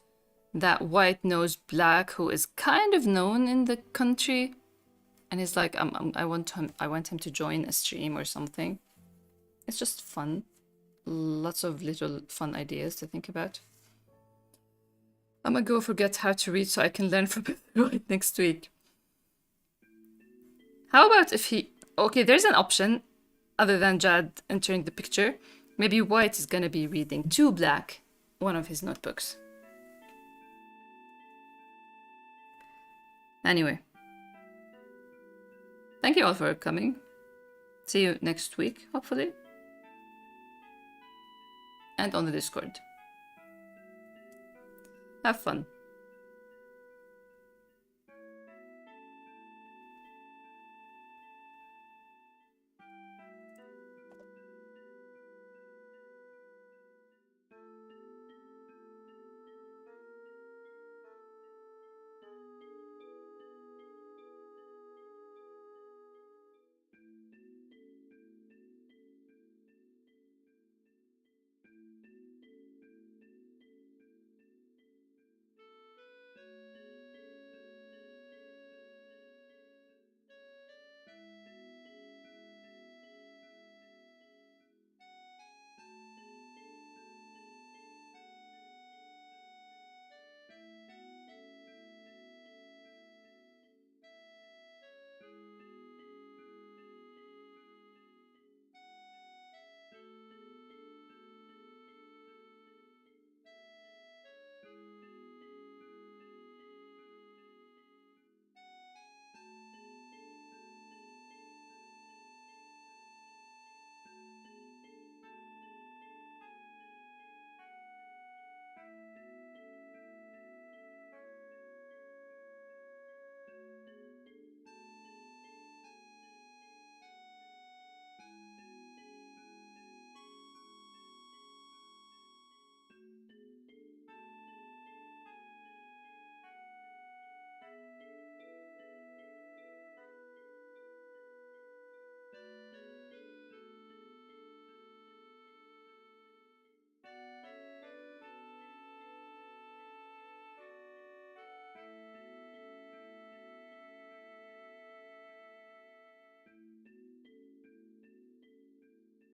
Speaker 1: that White knows Black, who is kind of known in the country, and he's like, I want him to join a stream or something. It's just fun. Lots of little fun ideas to think about. I'm gonna go forget how to read so I can learn from White next week. How about if he... Okay, there's an option other than Jad entering the picture. Maybe White is gonna be reading to Black one of his notebooks. Anyway. Thank you all for coming. See you next week, hopefully. And on the Discord. Have fun.